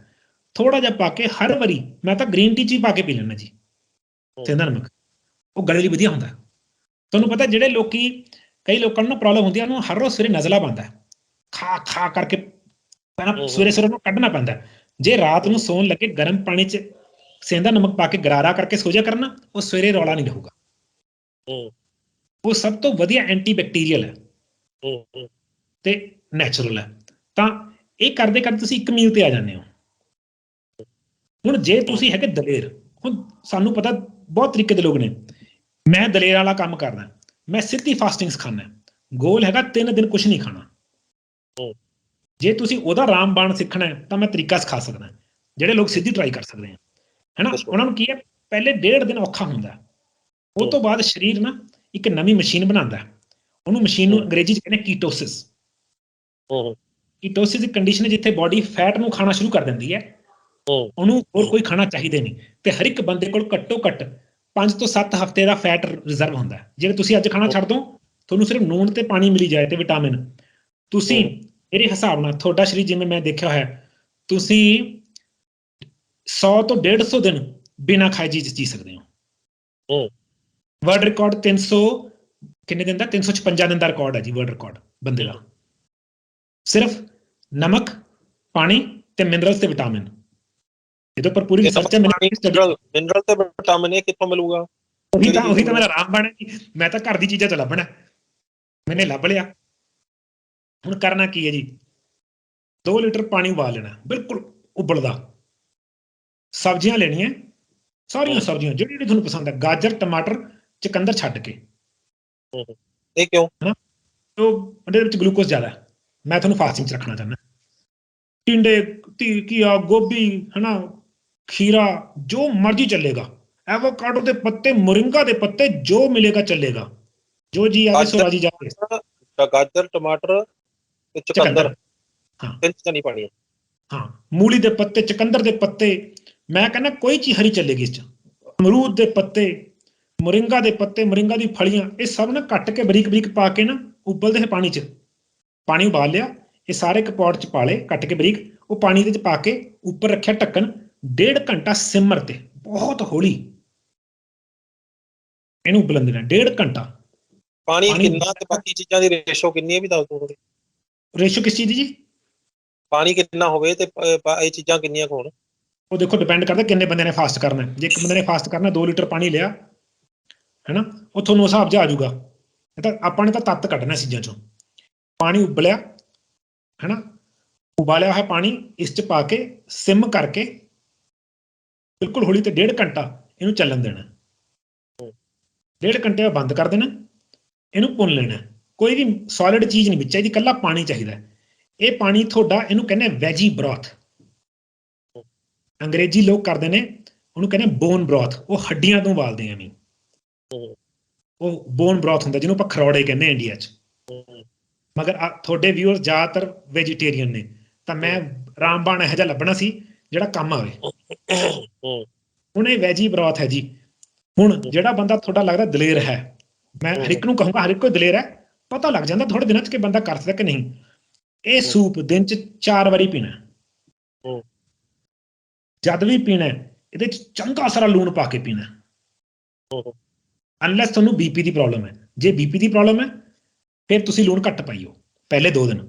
ਥੋੜਾ ਜਿਹਾ ਪਾ ਕੇ ਹਰ ਵਾਰੀ, ਮੈਂ ਤਾਂ ਗ੍ਰੀਨ ਟੀ 'ਚ ਹੀ ਪਾ ਕੇ ਪੀ ਲੈਂਦਾ ਜੀ ਸੇਂਦਾ ਨਮਕ, ਉਹ ਗਲੇ ਲਈ ਵਧੀਆ ਹੁੰਦਾ। ਤੁਹਾਨੂੰ ਪਤਾ ਜਿਹੜੇ ਲੋਕੀ, ਕਈ ਲੋਕਾਂ ਨੂੰ ਨਾ ਪ੍ਰੋਬਲਮ ਹੁੰਦੀ ਹੈ, ਉਹਨੂੰ ਹਰ ਰੋਜ਼ ਸਵੇਰੇ ਨਜ਼ਲਾ ਪੈਂਦਾ, ਖਾ ਕਰਕੇ ਪਹਿਲਾਂ ਸਵੇਰੇ ਸਵੇਰੇ ਉਹਨੂੰ ਕੱਢਣਾ ਪੈਂਦਾ। ਜੇ ਰਾਤ ਨੂੰ ਸੌਣ ਲੱਗੇ ਗਰਮ ਪਾਣੀ 'ਚ ਸੇਂਦਾ ਨਮਕ ਪਾ ਕੇ ਗਰਾਰਾ ਕਰਕੇ ਸੋ ਜਾ ਕਰਨਾ, ਉਹ ਸਵੇਰੇ ਰੌਲਾ ਨਹੀਂ ਰਹੂਗਾ। ਉਹ ਸਭ ਤੋਂ ਵਧੀਆ ਐਂਟੀ ਬੈਕਟੀਰੀਅਲ ਹੈ ਤੇ ਨੈਚੁਰਲ ਹੈ। ਤਾਂ ਇਹ ਕਰਦੇ ਕਰਦੇ ਤੁਸੀਂ ਇੱਕ ਮੀਲ ਤੇ ਆ ਜਾਂਦੇ ਹੋ। ਹੁਣ ਜੇ ਤੁਸੀਂ ਹੈਗੇ ਦਲੇਰ, ਹੁਣ ਸਾਨੂੰ ਪਤਾ ਬਹੁਤ ਤਰੀਕੇ ਦੇ ਲੋਕ ਨੇ, ਮੈਂ ਦਲੇਰ ਵਾਲਾ ਕੰਮ ਕਰਦਾ, ਮੈਂ ਸਿੱਧੀ ਫਾਸਟਿੰਗ ਸਿਖਾਉਂਦਾ, ਗੋਲ ਹੈਗਾ 3 ਦਿਨ ਕੁਝ ਨਹੀਂ ਖਾਣਾ। ਜੇ ਤੁਸੀਂ ਉਹਦਾ ਰਾਮਬਾਣ ਸਿੱਖਣਾ ਹੈ ਤਾਂ ਮੈਂ ਤਰੀਕਾ ਸਿਖਾ ਸਕਦਾ, ਜਿਹੜੇ ਲੋਕ ਸਿੱਧੀ ਟਰਾਈ ਕਰ ਸਕਦੇ ਆ, ਹੈਨਾ। ਉਹਨਾਂ ਨੂੰ ਕੀ ਹੈ, ਪਹਿਲੇ 1.5 ਦਿਨ ਔਖਾ ਹੁੰਦਾ, ਉਹ ਤੋਂ ਬਾਅਦ ਸਰੀਰ ਨਾ ਇੱਕ ਨਵੀਂ ਮਸ਼ੀਨ ਬਣਾਉਂਦਾ, ਉਹਨੂੰ ਮਸ਼ੀਨ ਨੂੰ ਅੰਗਰੇਜ਼ੀ 'ਚ ਕਹਿੰਦੇ ਕੀਟੋਸਿਸ। ਕੀਟੋਸਿਸ ਇੱਕ ਕੰਡੀਸ਼ਨ ਹੈ ਜਿੱਥੇ ਬਾਡੀ ਫੈਟ ਨੂੰ ਖਾਣਾ ਸ਼ੁਰੂ ਕਰ ਦਿੰਦੀ ਹੈ, ਉਹਨੂੰ ਹੋਰ ਕੋਈ ਖਾਣਾ ਚਾਹੀਦਾ ਨਹੀਂ, ਤੇ ਹਰ ਇੱਕ ਬੰਦੇ ਕੋਲ ਘੱਟੋ ਘੱਟ 5 ਤੋਂ 7 ਹਫ਼ਤੇ ਦਾ ਫੈਟ ਰਿਜ਼ਰਵ ਹੁੰਦਾ। ਜੇ ਤੁਸੀਂ ਅੱਜ ਖਾਣਾ ਛੱਡ ਦੋ, ਤੁਹਾਨੂੰ ਸਿਰਫ ਨੂਣ ਤੇ ਪਾਣੀ ਮਿਲੀ ਜਾਏ ਤੇ ਵਿਟਾਮਿਨ, ਤੁਸੀਂ ਮੇਰੇ ਹਿਸਾਬ ਨਾਲ ਤੁਹਾਡਾ ਸਰੀਰ, ਜਿਵੇਂ ਮੈਂ ਦੇਖਿਆ ਹੋਇਆ, ਤੁਸੀਂ 100 ਤੋਂ 150 ਦਿਨ ਬਿਨਾਂ ਖਾਏ ਜੀ ਸਕਦੇ ਹੋ। ਵਰਲਡ ਰਿਕਾਰਡ 300 ਕਿੰਨੇ ਦਿਨ ਦਾ, 356 ਦਿਨ ਦਾ ਰਿਕਾਰਡ ਹੈ ਜੀ, ਵਰਲਡ ਰਿਕਾਰਡ ਬੰਦੇ ਦਾ, ਸਿਰਫ ਨਮਕ, ਪਾਣੀ ਤੇ ਮਿਨਰਲਸ ਤੇ ਵਿਟਾਮਿਨ। ਇਹਦੇ ਉੱਪਰ ਪੂਰੀ ਰਿਸਰਚ ਹੈ। ਮਿਨਰਲ ਤੇ ਵਿਟਾਮਿਨ ਇਹ ਕਿੱਥੋਂ ਮਿਲੂਗਾ? ਉਹੀ ਤਾਂ ਮੇਰਾ ਰਾਮਬਾਣ ਹੈ ਜੀ, ਮੈਂ ਤਾਂ ਘਰ ਦੀ ਚੀਜ਼ਾਂ ਚ ਲੱਭਣਾ, ਮੈਨੇ ਲੱਭ ਲਿਆ। ਹੁਣ ਕਰਨਾ ਕੀ ਹੈ ਜੀ, 2 ਲੀਟਰ ਪਾਣੀ ਉਬਾਲ ਲੈਣਾ, ਬਿਲਕੁਲ ਉਬਲਦਾ। ਸਬਜ਼ੀਆਂ ਲੈਣੀਆਂ, ਸਾਰੀਆਂ ਸਬਜ਼ੀਆਂ ਜਿਹੜੀ ਜਿਹੜੀ ਤੁਹਾਨੂੰ ਪਸੰਦ ਹੈ, ਗਾਜਰ, ਟਮਾਟਰ, ਚੁਕੰਦਰ ਛੱਡ ਕੇ। ਇਹ ਕਿਉਂ? ਉਹਦੇ ਵਿੱਚ ਗਲੂਕੋਜ਼ ਜ਼ਿਆਦਾ, ਮੈਂ ਤੁਹਾਨੂੰ ਫਾਸਟਿੰਗ 'ਚ ਰੱਖਣਾ ਚਾਹੁੰਦਾ। ਟਿੰਡੇ, ਘੀਆ, ਗੋਭੀ, ਹਨਾ, ਖੀਰਾ, ਜੋ ਮਰਜ਼ੀ ਚੱਲੇਗਾ, ਐਵੋਕਾਡੋ ਦੇ ਪੱਤੇ, ਮੋਰਿੰਗਾ ਦੇ ਪੱਤੇ, ਜੋ ਮਿਲੇਗਾ ਚੱਲੇਗਾ, ਜੋ ਜੀ ਆਵੇ ਸੋ ਰਾਜੀ ਜਾਵੇ। ਗਾਜਰ, ਟਮਾਟਰ ਤੇ ਚੁਕੰਦਰ, ਹਾਂ, 3 ਚੀਜ਼ਾਂ ਨਹੀਂ ਪਾਣੀਆਂ। ਹਾਂ, ਮੂਲੀ ਦੇ ਪੱਤੇ, ਚੁਕੰਦਰ ਦੇ ਪੱਤੇ, ਮੈਂ ਕਹਿੰਦਾ ਕੋਈ ਚੀਜ਼ ਹਰੀ ਚੱਲੇਗੀ ਇਸ 'ਚ, ਅਮਰੂਦ ਦੇ ਪੱਤੇ, ਮੋਰਿੰਗਾ ਦੇ ਪੱਤੇ, ਮੋਰਿੰਗਾ ਦੀ ਫਲੀਆਂ, ਇਹ ਸਭ ਨਾ ਕੱਟ ਕੇ ਬਰੀਕ ਬਰੀਕ ਪਾ ਕੇ ਨਾ ਉਬਲਦੇ ਪਾਣੀ 'ਚ, ਪਾਣੀ ਉਬਾਲ ਲਿਆ, ਇਹ ਸਾਰੇ ਇੱਕ ਪੌਟ 'ਚ ਪਾ ਲਏ ਕੱਟ ਕੇ ਬਰੀਕ, ਉਹ ਪਾਣੀ ਦੇ 'ਚ ਪਾ ਕੇ ਉੱਪਰ ਰੱਖਿਆ ਢੱਕਣ, 1.5 ਘੰਟਾ ਸਿਮਰ ਤੇ ਬਹੁਤ ਹੌਲੀ ਇਹਨੂੰ ਉਬਲਣ ਦੇਣਾ, 1.5 ਘੰਟਾ। ਪਾਣੀ ਕਿੰਨਾ ਤੇ ਬਾਕੀ ਚੀਜ਼ਾਂ ਦੀ ਰੇਸ਼ੋ ਕਿੰਨੀ ਹੈ ਵੀ ਦੱਸ ਦਿਓ। ਰੇਸ਼ੋ ਕਿਸ ਚੀਜ਼ ਦੀ ਜੀ? ਪਾਣੀ ਕਿੰਨਾ ਹੋਵੇ ਤੇ ਇਹ ਚੀਜ਼ਾਂ ਕਿੰਨੀਆਂ ਹੋਣ? ਉਹ ਦੇਖੋ ਡਿਪੈਂਡ ਕਰਦਾ ਕਿੰਨੇ ਬੰਦੇ ਨੇ ਫਾਸਟ ਕਰਨਾ। ਜੇ ਇੱਕ ਬੰਦੇ ਨੇ ਫਾਸਟ ਕਰਨਾ 2 ਲੀਟਰ ਪਾਣੀ ਲਿਆ, ਹੈਨਾ, ਉਹ ਤੁਹਾਨੂੰ ਹਿਸਾਬ 'ਚ ਆ ਜਾਊਗਾ। ਤਾਂ ਆਪਾਂ ਨੇ ਤਾਂ ਤੱਤ ਕੱਢਣਾ ਚੀਜ਼ਾਂ 'ਚੋਂ। ਪਾਣੀ ਉਬਲਿਆ, ਹੈਨਾ, ਉਬਾਲਿਆ ਹੋਇਆ ਪਾਣੀ ਇਸ 'ਚ ਪਾ ਕੇ ਸਿਮ ਕਰਕੇ ਬਿਲਕੁਲ ਹੌਲੀ ਤੇ 1.5 ਘੰਟਾ ਇਹਨੂੰ ਚੱਲਣ ਦੇਣਾ। 1.5 ਘੰਟੇ ਬਾਅਦ ਬੰਦ ਕਰ ਦੇਣਾ, ਇਹਨੂੰ ਭੁੰਨ ਲੈਣਾ। ਕੋਈ ਵੀ ਸੋਲਿਡ ਚੀਜ਼ ਨਹੀਂ ਵਿੱਚ ਚਾਹੀਦੀ, ਇਕੱਲਾ ਪਾਣੀ ਚਾਹੀਦਾ। ਇਹ ਪਾਣੀ ਤੁਹਾਡਾ, ਇਹਨੂੰ ਕਹਿੰਦੇ ਵੈਜੀ ਬਰੋਥ, ਅੰਗਰੇਜ਼ੀ ਲੋਕ ਕਰਦੇ ਨੇ ਉਹਨੂੰ ਕਹਿੰਦੇ ਬੋਨ ਬਰੋਥ, ਉਹ ਹੱਡੀਆਂ ਤੋਂ ਉਬਾਲਦੇ ਆ, ਨਹੀਂ ਉਹ ਬੋਨ ਬਰੋਥ ਹੁੰਦਾ, ਜਿਹਨੂੰ ਆਪਾਂ ਖਰੌੜੇ ਕਹਿੰਦੇ ਆ ਇੰਡੀਆ 'ਚ। ਮਗਰ ਤੁਹਾਡੇ ਵਿਊਅਰ ਜ਼ਿਆਦਾਤਰ ਵੈਜੀਟੇਰੀਅਨ ਨੇ, ਤਾਂ ਮੈਂ ਰਾਮਬਾਣ ਇਹੋ ਜਿਹਾ ਲੱਭਣਾ ਸੀ ਜਿਹੜਾ ਕੰਮ ਆਵੇ। ਹੁਣ ਇਹ ਵੈਜੀ ਬਰੋਥ ਹੈ ਜੀ। ਹੁਣ ਜਿਹੜਾ ਬੰਦਾ ਤੁਹਾਡਾ ਲੱਗਦਾ ਦਲੇਰ ਹੈ, ਮੈਂ ਹਰ ਇੱਕ ਨੂੰ ਕਹੂੰਗਾ, ਹਰ ਇੱਕ ਕੋਈ ਦਲੇਰ ਹੈ, ਪਤਾ ਲੱਗ ਜਾਂਦਾ ਥੋੜੇ ਦਿਨਾਂ 'ਚ ਕਿ ਬੰਦਾ ਕਰ ਸਕਦਾ ਕਿ ਨਹੀਂ। ਇਹ ਸੂਪ ਦਿਨ 'ਚ 4 ਵਾਰੀ ਪੀਣਾ। ਜਦ ਵੀ ਪੀਣਾ ਇਹਦੇ 'ਚ ਚੰਗਾ ਸਾਰਾ ਲੂਣ ਪਾ ਕੇ ਪੀਣਾ, ਅਨਲੈਸ ਤੁਹਾਨੂੰ ਬੀਪੀ ਦੀ ਪ੍ਰੋਬਲਮ ਹੈ। ਜੇ ਬੀਪੀ ਦੀ ਪ੍ਰੋਬਲਮ ਹੈ ਫਿਰ ਤੁਸੀਂ ਲੂਣ ਘੱਟ ਪਾਈਓ ਪਹਿਲੇ 2 ਦਿਨ।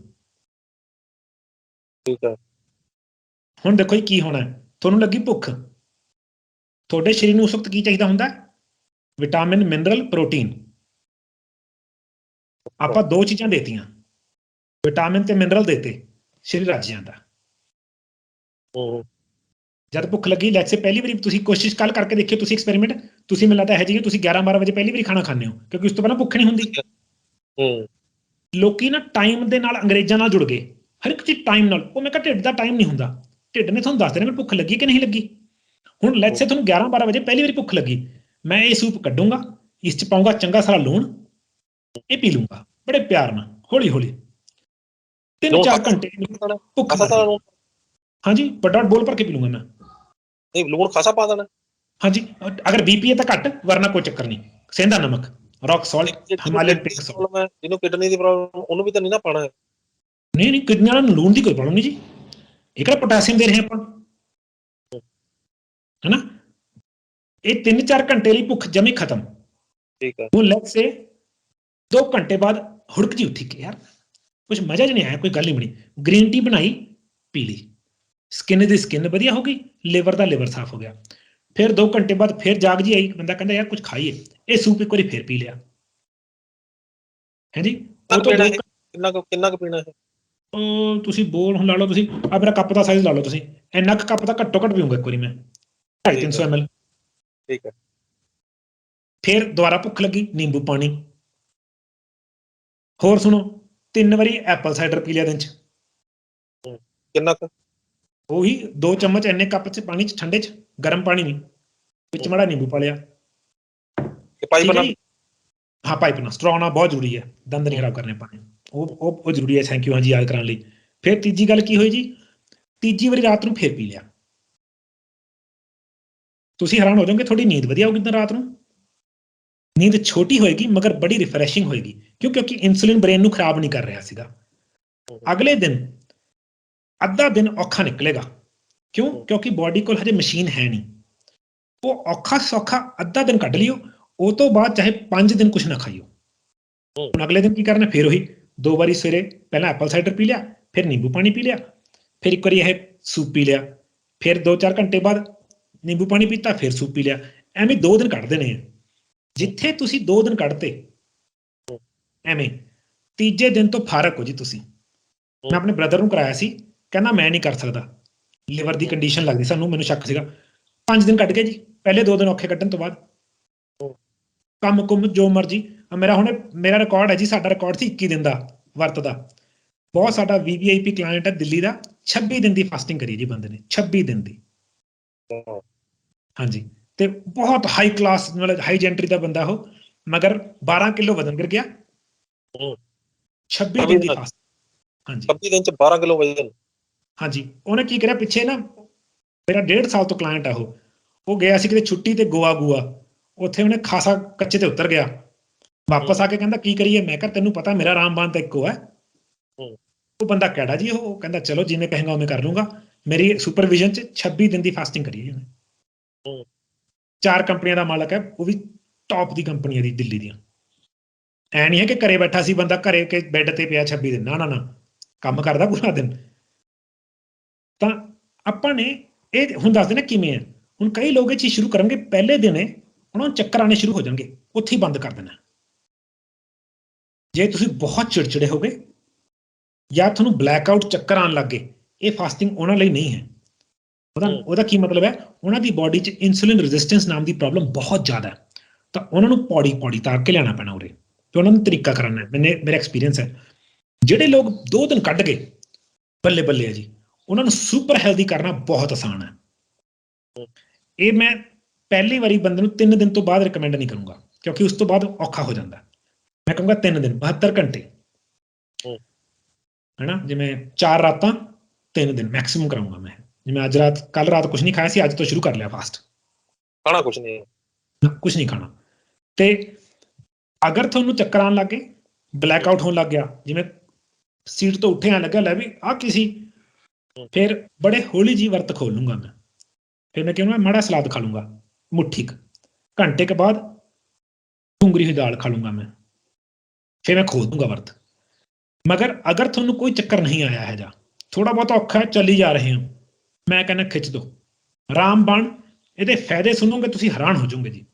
ਠੀਕ ਹੈ। ਹੁਣ ਦੇਖੋ ਜੀ ਕੀ ਹੋਣਾ, ਤੁਹਾਨੂੰ ਲੱਗੀ ਭੁੱਖ, ਤੁਹਾਡੇ ਸਰੀਰ ਨੂੰ ਉਸ ਵਕਤ ਕੀ ਚਾਹੀਦਾ ਹੁੰਦਾ? Vitamin, mineral, protein. ਆਪਾਂ 2 ਚੀਜ਼ਾਂ ਦੇਤੀਆਂ, ਵਿਟਾਮਿਨ ਤੇ ਮਿਨਰਲ ਦੇਤੇ, ਸਰੀਰ ਰੱਜ ਜਾਂਦਾ। ਜਦ ਭੁੱਖ ਲੱਗੀ, ਲੈਟਸ ਸੇ ਪਹਿਲੀ ਵਾਰੀ ਤੁਸੀਂ ਕੋਸ਼ਿਸ਼ ਕੱਲ ਕਰਕੇ ਦੇਖਿਓ, ਤੁਸੀਂ ਐਕਸਪੈਰੀਮੈਂਟ, ਤੁਸੀਂ ਮੈਨੂੰ ਲੱਗਦਾ ਹੈ ਜੀ ਤੁਸੀਂ 11-12 ਵਜੇ ਪਹਿਲੀ ਵਾਰੀ ਖਾਣਾ ਖਾਂਦੇ ਹੋ, ਕਿਉਂਕਿ ਉਸ ਤੋਂ ਪਹਿਲਾਂ ਭੁੱਖ ਨਹੀਂ ਹੁੰਦੀ। ਲੋਕੀ ਨਾ ਟਾਈਮ ਦੇ ਨਾਲ ਅੰਗਰੇਜ਼ਾਂ ਨਾਲ ਜੁੜ ਗਏ, ਹਰ ਇੱਕ ਚੀਜ਼ ਟਾਈਮ ਨਾਲ। ਉਹ ਮੈਂ ਕਿਹਾ ਢਿੱਡ ਦਾ ਟਾਈਮ ਨਹੀਂ ਹੁੰਦਾ, ਢਿੱਡ ਨੇ ਤੁਹਾਨੂੰ ਦੱਸ ਦੇਣਾ ਕਿ ਭੁੱਖ ਲੱਗੀ ਕਿ ਨਹੀਂ ਲੱਗੀ। ਹੁਣ ਲੈਟਸ ਸੇ ਤੁਹਾਨੂੰ 11-12 ਵਜੇ ਪਹਿਲੀ ਵਾਰੀ ਭੁੱਖ ਲੱਗੀ, ਮੈਂ ਇਹ ਸੂਪ ਕੱਢੂੰਗਾ, ਇਸ 'ਚ ਪਾਊਂਗਾ ਚੰਗਾ ਸਾਰਾ ਲੂਣ, ਇਹ ਪੀ ਲੂੰਗਾ ਬੜੇ ਪਿਆਰ ਨਾਲ, ਹੌਲੀ ਹੌਲੀ 3-4 ਘੰਟੇ ਭੁੱਖ ਹਾਂਜੀ, ਵੱਡਾ ਬੋਲ ਭਰ ਕੇ ਪੀ ਲੂੰਗਾ ਮੈਂ। ਨਹੀਂ, ਲੂਣ ਖਾਸਾ ਪਾ ਦੇਣਾ ਹਾਂਜੀ, ਅਗਰ ਬੀਪੀ ਹੈ ਤਾਂ ਘੱਟ, ਵਰਨਾ ਕੋਈ ਚੱਕਰ ਨਹੀਂ। ਸੇਂਦਾ ਨਮਕ, ਰੌਕ ਸਾਲਟ, ਹਿਮਾਲयन ਪਿੰਕ ਸਾਲਟ। ਜਿਹਨੂੰ ਕਿਡਨੀ ਦੀ ਪ੍ਰੋਬਲਮ, ਉਹਨੂੰ ਵੀ ਤਾਂ ਨਹੀਂ ਨਾ ਪਾਣਾ ਹੈ। ਨਹੀਂ ਕਿਡਨੀ ਵਾਲਾ ਨੂੰ ਲੂਣ ਦੀ ਕੋਈ ਪ੍ਰੋਬਲਮ ਨਹੀਂ ਜੀ, ਇਹ ਕਿਹੜਾ ਪੋਟਾਸੀਅਮ ਦੇ ਰਹੇ ਆਪਾਂ, ਹੈਨਾ। ਇਹ 3-4 ਘੰਟੇ ਲਈ ਭੁੱਖ ਜਮੀ ਖਤਮ। ਠੀਕ ਹੈ। ਹੁਣ ਲੈਟਸ ਸੇ 2 ਘੰਟੇ ਬਾਅਦ ਹੁੜਕ ਜੀ ਉੱਠੀ ਕਿ ਯਾਰ ਕੁਝ ਮਜ਼ਾ ਜਿਹਾ ਨਹੀਂ ਆਇਆ, ਕੋਈ ਗੱਲ ਨਹੀਂ ਬਣੀ, ਗ੍ਰੀਨ ਟੀ ਬਣਾਈ, ਪੀ ਲਈ, ਸਕਿਨ ਦੀ ਸਕਿਨ ਵਧੀਆ ਹੋ ਗਈ, ਲਿਵਰ ਦਾ ਲਿਵਰ ਸਾਫ਼ ਹੋ ਗਿਆ। ਫਿਰ 2 ਘੰਟੇ ਬਾਅਦ ਫਿਰ ਜਾਗ ਜੀ ਆਈ, ਬੰਦਾ ਕਹਿੰਦਾ ਯਾਰ ਕੁਝ ਖਾਈਏ, ਇਹ ਸੂਪ ਇੱਕ ਵਾਰੀ ਫਿਰ ਪੀ ਲਿਆ। ਹੈ ਜੀ, ਕਿੰਨਾ ਕੁ ਪੀਣਾ ਹੈ? ਤੁਸੀਂ ਬੋਲ ਹੁਣ ਲਾ ਲਓ, ਤੁਸੀਂ ਆ ਮੇਰਾ ਕੱਪ ਦਾ ਸਾਈਜ਼ ਲਾ ਲਓ, ਤੁਸੀਂ ਇੰਨਾ ਕੁ ਕੱਪ ਦਾ ਘੱਟੋ ਘੱਟ ਪੀਊਂਗਾ ਇੱਕ ਵਾਰੀ ਮੈਂ, 250-300 ml। ਠੀਕ ਹੈ। ਫਿਰ ਦੁਬਾਰਾ ਭੁੱਖ ਲੱਗੀ, ਨਿੰਬੂ ਪਾਣੀ। ਹੋਰ ਸੁਣੋ, 3 ਵਾਰੀ ਐਪਲ ਸਾਈਡਰ ਪੀ ਲਿਆ ਦਿਨ 'ਚ। ਕਿੰਨਾ ਕੁ? ਉਹੀ 2 ਚਮਚ ਇੰਨੇ ਕੱਪ 'ਚ ਪਾਣੀ 'ਚ, ਠੰਡੇ 'ਚ, ਗਰਮ ਪਾਣੀ ਨਹੀਂ, ਵਿੱਚ ਮਾੜਾ ਨਿੰਬੂ ਪਾ ਲਿਆ। ਹਾਂ, ਪਾਈਪ ਨਾਲ, ਸਟਰੋਅ ਨਾਲ ਬਹੁਤ ਜ਼ਰੂਰੀ ਹੈ, ਦੰਦ ਨਹੀਂ ਖਰਾਬ ਕਰਨੇ ਪਾਣੀ, ਉਹ ਜ਼ਰੂਰੀ ਹੈ। ਥੈਂਕ ਯੂ, ਹਾਂਜੀ, ਯਾਦ ਕਰਾਉਣ ਲਈ। ਫਿਰ ਤੀਜੀ ਗੱਲ ਕੀ ਹੋਈ ਜੀ, ਤੀਜੀ ਵਾਰੀ ਰਾਤ ਨੂੰ ਫਿਰ ਪੀ ਲਿਆ। ਤੁਸੀਂ ਹੈਰਾਨ ਹੋ ਜਾਓਗੇ, ਤੁਹਾਡੀ ਨੀਂਦ ਵਧੀਆ ਹੋਊਗੀ ਤਾਂ ਰਾਤ ਨੂੰ, ਨੀਂਦ ਛੋਟੀ ਹੋਏਗੀ ਮਗਰ ਬੜੀ ਰਿਫਰੈਸ਼ਿੰਗ ਹੋਏਗੀ। ਕਿਉਂਕਿ ਇਨਸੂਲਿਨ ਬ੍ਰੇਨ ਨੂੰ ਖਰਾਬ ਨਹੀਂ ਕਰ ਰਿਹਾ ਸੀਗਾ। ਅਗਲੇ ਦਿਨ ਅੱਧਾ ਦਿਨ ਔਖਾ ਨਿਕਲੇਗਾ। ਕਿਉਂ? ਕਿਉਂਕਿ ਬਾਡੀ ਕੋਲ ਹਜੇ ਮਸ਼ੀਨ ਹੈ ਨਹੀਂ। ਉਹ ਔਖਾ ਸੌਖਾ ਅੱਧਾ ਦਿਨ ਕੱਢ ਲਿਓ, ਉਹ ਤੋਂ ਬਾਅਦ ਚਾਹੇ 5 ਦਿਨ ਕੁਛ ਨਾ ਖਾਈਓ। ਹੁਣ ਅਗਲੇ ਦਿਨ ਕੀ ਕਰਨਾ, ਫਿਰ ਉਹੀ 2 ਵਾਰੀ ਸਵੇਰੇ ਪਹਿਲਾਂ ਐਪਲ ਸਾਈਡਰ ਪੀ ਲਿਆ, ਫਿਰ ਨਿੰਬੂ ਪਾਣੀ ਪੀ ਲਿਆ, ਫਿਰ ਇੱਕ ਵਾਰੀ ਇਹ ਸੂਪ ਪੀ ਲਿਆ, ਫਿਰ 2-4 ਘੰਟੇ ਬਾਅਦ ਨਿੰਬੂ ਪਾਣੀ ਪੀਤਾ, ਫਿਰ ਸੂਪ ਪੀ ਲਿਆ। ਐਵੇਂ 2 ਦਿਨ ਕੱਢ ਦੇਣੇ ਆ। ਜਿੱਥੇ ਤੁਸੀਂ 2 ਦਿਨ ਕੱਢਤੇ, ਐਵੇਂ ਤੀਜੇ ਦਿਨ ਤੋਂ ਫਾਰਕ ਹੋ ਜੀ ਤੁਸੀਂ। ਮੈਂ ਆਪਣੇ ਬ੍ਰਦਰ ਨੂੰ ਕਰਾਇਆ ਸੀ, ਕਹਿੰਦਾ ਮੈਂ ਨਹੀਂ ਕਰ ਸਕਦਾ, ਲਿਵਰ ਦੀ ਕੰਡੀਸ਼ਨ ਲੱਗਦੀ ਸਾਨੂੰ, ਮੈਨੂੰ ਸ਼ੱਕ ਸੀਗਾ। 5 ਦਿਨ ਕੱਢ ਗਏ ਜੀ, ਪਹਿਲੇ 2 ਦਿਨ ਔਖੇ ਕੱਢਣ ਤੋਂ ਬਾਅਦ। ਕੰਮ ਕੁੰਮ ਜੋ ਮਰਜੀ, ਮੇਰਾ ਰਿਕਾਰਡ ਹੈ ਜੀ, ਸਾਡਾ ਰਿਕਾਰਡ ਸੀ 21 ਦਿਨ ਦਾ ਵਰਤ ਦਾ। ਬਹੁਤ ਸਾਡਾ VVIP ਕਲਾਇੰਟ ਹੈ ਦਿੱਲੀ ਦਾ, 26 ਦਿਨ ਦੀ ਫਾਸਟਿੰਗ ਕਰੀ ਜੀ ਬੰਦੇ ਨੇ, 26 ਦਿਨ ਦੀ। ਹਾਂਜੀ, ਤੇ ਬਹੁਤ ਹਾਈ ਕਲਾਸ, ਮਤਲਬ ਹਾਈ ਜੈਂਟਰੀ ਦਾ ਬੰਦਾ ਉਹ, ਮਗਰ 12 ਕਿਲੋ ਵਜ਼ਨ ਗਿਰ ਗਿਆ 26 ਦਿਨ ਦੀ ਫਾਸਟ। ਹਾਂਜੀ, 26 ਦਿਨ ਚ 12 ਕਿਲੋ ਵਜ਼ਨ। ਹਾਂਜੀ, ਉਹਨੇ ਕੀ ਕਰਿਆ, ਪਿੱਛੇ ਨਾ ਮੇਰਾ 1.5 ਸਾਲ ਤੋਂ ਕਲਾਇੰਟ ਆ ਉਹ ਗਿਆ ਸੀ ਕਿਤੇ ਛੁੱਟੀ ਤੇ ਗੋਆ, ਉੱਥੇ ਉਹਨੇ ਖਾਸਾ ਕੱਚੇ ਤੇ ਉਤਰ ਗਿਆ। ਵਾਪਸ ਆ ਕੇ ਕਹਿੰਦਾ ਕੀ ਕਰੀਏ, ਮੈਂ ਕਿਹਾ ਤੈਨੂੰ ਪਤਾ ਮੇਰਾ ਰਾਮਬਾਨ ਤਾਂ ਇੱਕੋ ਹੈ। ਉਹ ਬੰਦਾ ਕਿਹੜਾ ਜੀ, ਉਹ ਕਹਿੰਦਾ ਚਲੋ ਜਿਵੇਂ ਕਹੇਗਾ ਉਵੇਂ ਕਰ ਲੂੰਗਾ। ਮੇਰੀ ਸੁਪਰਵਿਜ਼ਨ 'ਚ 26 ਦਿਨ ਦੀ ਫਾਸਟਿੰਗ ਕਰੀ ਉਹਨੇ। 4 ਕੰਪਨੀਆਂ ਦਾ ਮਾਲਕ ਹੈ, ਉਹ ਵੀ ਟੌਪ ਦੀ ਕੰਪਨੀ ਹੈ ਦੀ ਦਿੱਲੀ ਦੀਆਂ। ਐ ਨਹੀਂ ਹੈ ਕਿ ਘਰੇ ਬੈਠਾ ਸੀ ਬੰਦਾ, ਘਰੇ ਕੇ ਬੈੱਡ ਤੇ ਪਿਆ 26 ਦਿਨ, ਨਾ ਕੰਮ ਕਰਦਾ ਪੂਰਾ ਦਿਨ। ਤਾਂ ਆਪਾਂ ਨੇ ਇਹ ਹੁਣ ਦੱਸ ਦੇਣਾ ਕਿਵੇਂ ਹੈ। ਹੁਣ ਕਈ ਲੋਕ ਇਹ ਚੀਜ਼ ਸ਼ੁਰੂ ਕਰਨਗੇ, ਪਹਿਲੇ ਦਿਨ ਉਹਨਾਂ ਨੂੰ ਚੱਕਰ ਆਉਣੇ ਸ਼ੁਰੂ ਹੋ ਜਾਣਗੇ, ਉੱਥੇ ਹੀ ਬੰਦ ਕਰ ਦੇਣਾ। ਜੇ ਤੁਸੀਂ ਬਹੁਤ ਚਿੜਚਿੜੇ ਹੋ ਗਏ ਜਾਂ ਤੁਹਾਨੂੰ ਬਲੈਕਆਊਟ ਚੱਕਰ ਆਉਣ ਲੱਗ ਗਏ, ਇਹ ਫਾਸਟਿੰਗ ਉਹਨਾਂ ਲਈ ਨਹੀਂ ਹੈ। ਉਹਦਾ ਕੀ ਮਤਲਬ ਹੈ, ਉਹਨਾਂ ਦੀ ਬਾਡੀ 'ਚ ਇਨਸੂਲਿਨ ਰੈਜ਼ਿਸਟੈਂਸ ਨਾਮ ਦੀ ਪ੍ਰੋਬਲਮ ਬਹੁਤ ਜ਼ਿਆਦਾ ਹੈ। ਤਾਂ ਉਹਨਾਂ ਨੂੰ ਪੌੜੀ ਤਾਰ ਕੇ ਲਿਆਉਣਾ ਪੈਣਾ ਉਰੇ, ਤੇ ਉਹਨਾਂ ਨੂੰ ਤਰੀਕਾ ਕਰਨਾ। ਮੇਰਾ ਐਕਸਪੀਰੀਅੰਸ ਹੈ, ਜਿਹੜੇ ਲੋਕ 2 ਦਿਨ ਕੱਢ ਗਏ, ਬੱਲੇ ਬੱਲੇ ਹੈ ਜੀ, ਉਹਨਾਂ ਨੂੰ ਸੁਪਰ ਹੈਲਦੀ ਕਰਨਾ ਬਹੁਤ ਆਸਾਨ ਹੈ। ਇਹ ਮੈਂ ਪਹਿਲੀ ਵਾਰੀ ਬੰਦੇ ਨੂੰ 3 ਦਿਨ ਤੋਂ ਬਾਅਦ ਰਿਕਮੈਂਡ ਨਹੀਂ ਕਰੂੰਗਾ, ਕਿਉਂਕਿ ਉਸ ਤੋਂ ਬਾਅਦ ਔਖਾ ਹੋ ਜਾਂਦਾ। ਮੈਂ ਕਹੂੰਗਾ 3 ਦਿਨ 72 ਘੰਟੇ, ਹੈਨਾ, ਜਿਵੇਂ 4 ਰਾਤਾਂ 3 ਦਿਨ ਮੈਕਸਿਮਮ ਕਰਾਉਂਗਾ ਮੈਂ। ਜਿਵੇਂ ਅੱਜ ਕੱਲ ਰਾਤ ਕੁਛ ਨਹੀਂ ਖਾਇਆ ਸੀ, ਅੱਜ ਤੋਂ ਸ਼ੁਰੂ ਕਰ ਲਿਆ ਫਾਸਟ, ਖਾਣਾ ਕੁਛ ਨਹੀਂ ਖਾਣਾ। ਤੇ ਅਗਰ ਤੁਹਾਨੂੰ ਚੱਕਰ ਆਉਣ ਲੱਗ ਗਏ, ਬਲੈਕਆਊਟ ਹੋਣ ਲੱਗ ਗਿਆ, ਜਿਵੇਂ ਸੀਟ ਤੋਂ ਉੱਠੇ ਲੱਗਿਆ ਲੈ ਵੀ ਆਹ ਕੀ ਸੀ, ਫਿਰ ਬੜੇ ਹੌਲੀ ਜਿਹੀ ਵਰਤ ਖੋਲ ਲੂੰਗਾ ਮੈਂ। ਫਿਰ ਮੈਂ ਕਹੂੰਗਾ ਮਾੜਾ ਸਲਾਦ ਖਾ ਲੂੰਗਾ, ਮੁੱਠੀ ਘੰਟੇ ਕੇ ਬਾਅਦ ਡੂੰਗਰੀ ਹੋਈ ਦਾਲ ਖਾ ਲੂੰਗਾ ਮੈਂ, ਫਿਰ ਮੈਂ ਖੋਲ ਦੂੰਗਾ ਵਰਤ। ਮਗਰ ਅਗਰ ਤੁਹਾਨੂੰ ਕੋਈ ਚੱਕਰ ਨਹੀਂ ਆਇਆ ਹੈ, ਜਾਂ ਥੋੜਾ ਬਹੁਤ ਔਖਾ ਚੱਲੀ ਜਾ ਰਹੇ ਹੋ, ਮੈਂ ਕਹਿੰਦਾ ਖਿੱਚ ਦੋ ਰਾਮਬਾਣ। ਇਹਦੇ ਫਾਇਦੇ ਸੁਣੋਗੇ ਤੁਸੀਂ ਹੈਰਾਨ ਹੋ ਜਾਓਗੇ ਜੀ।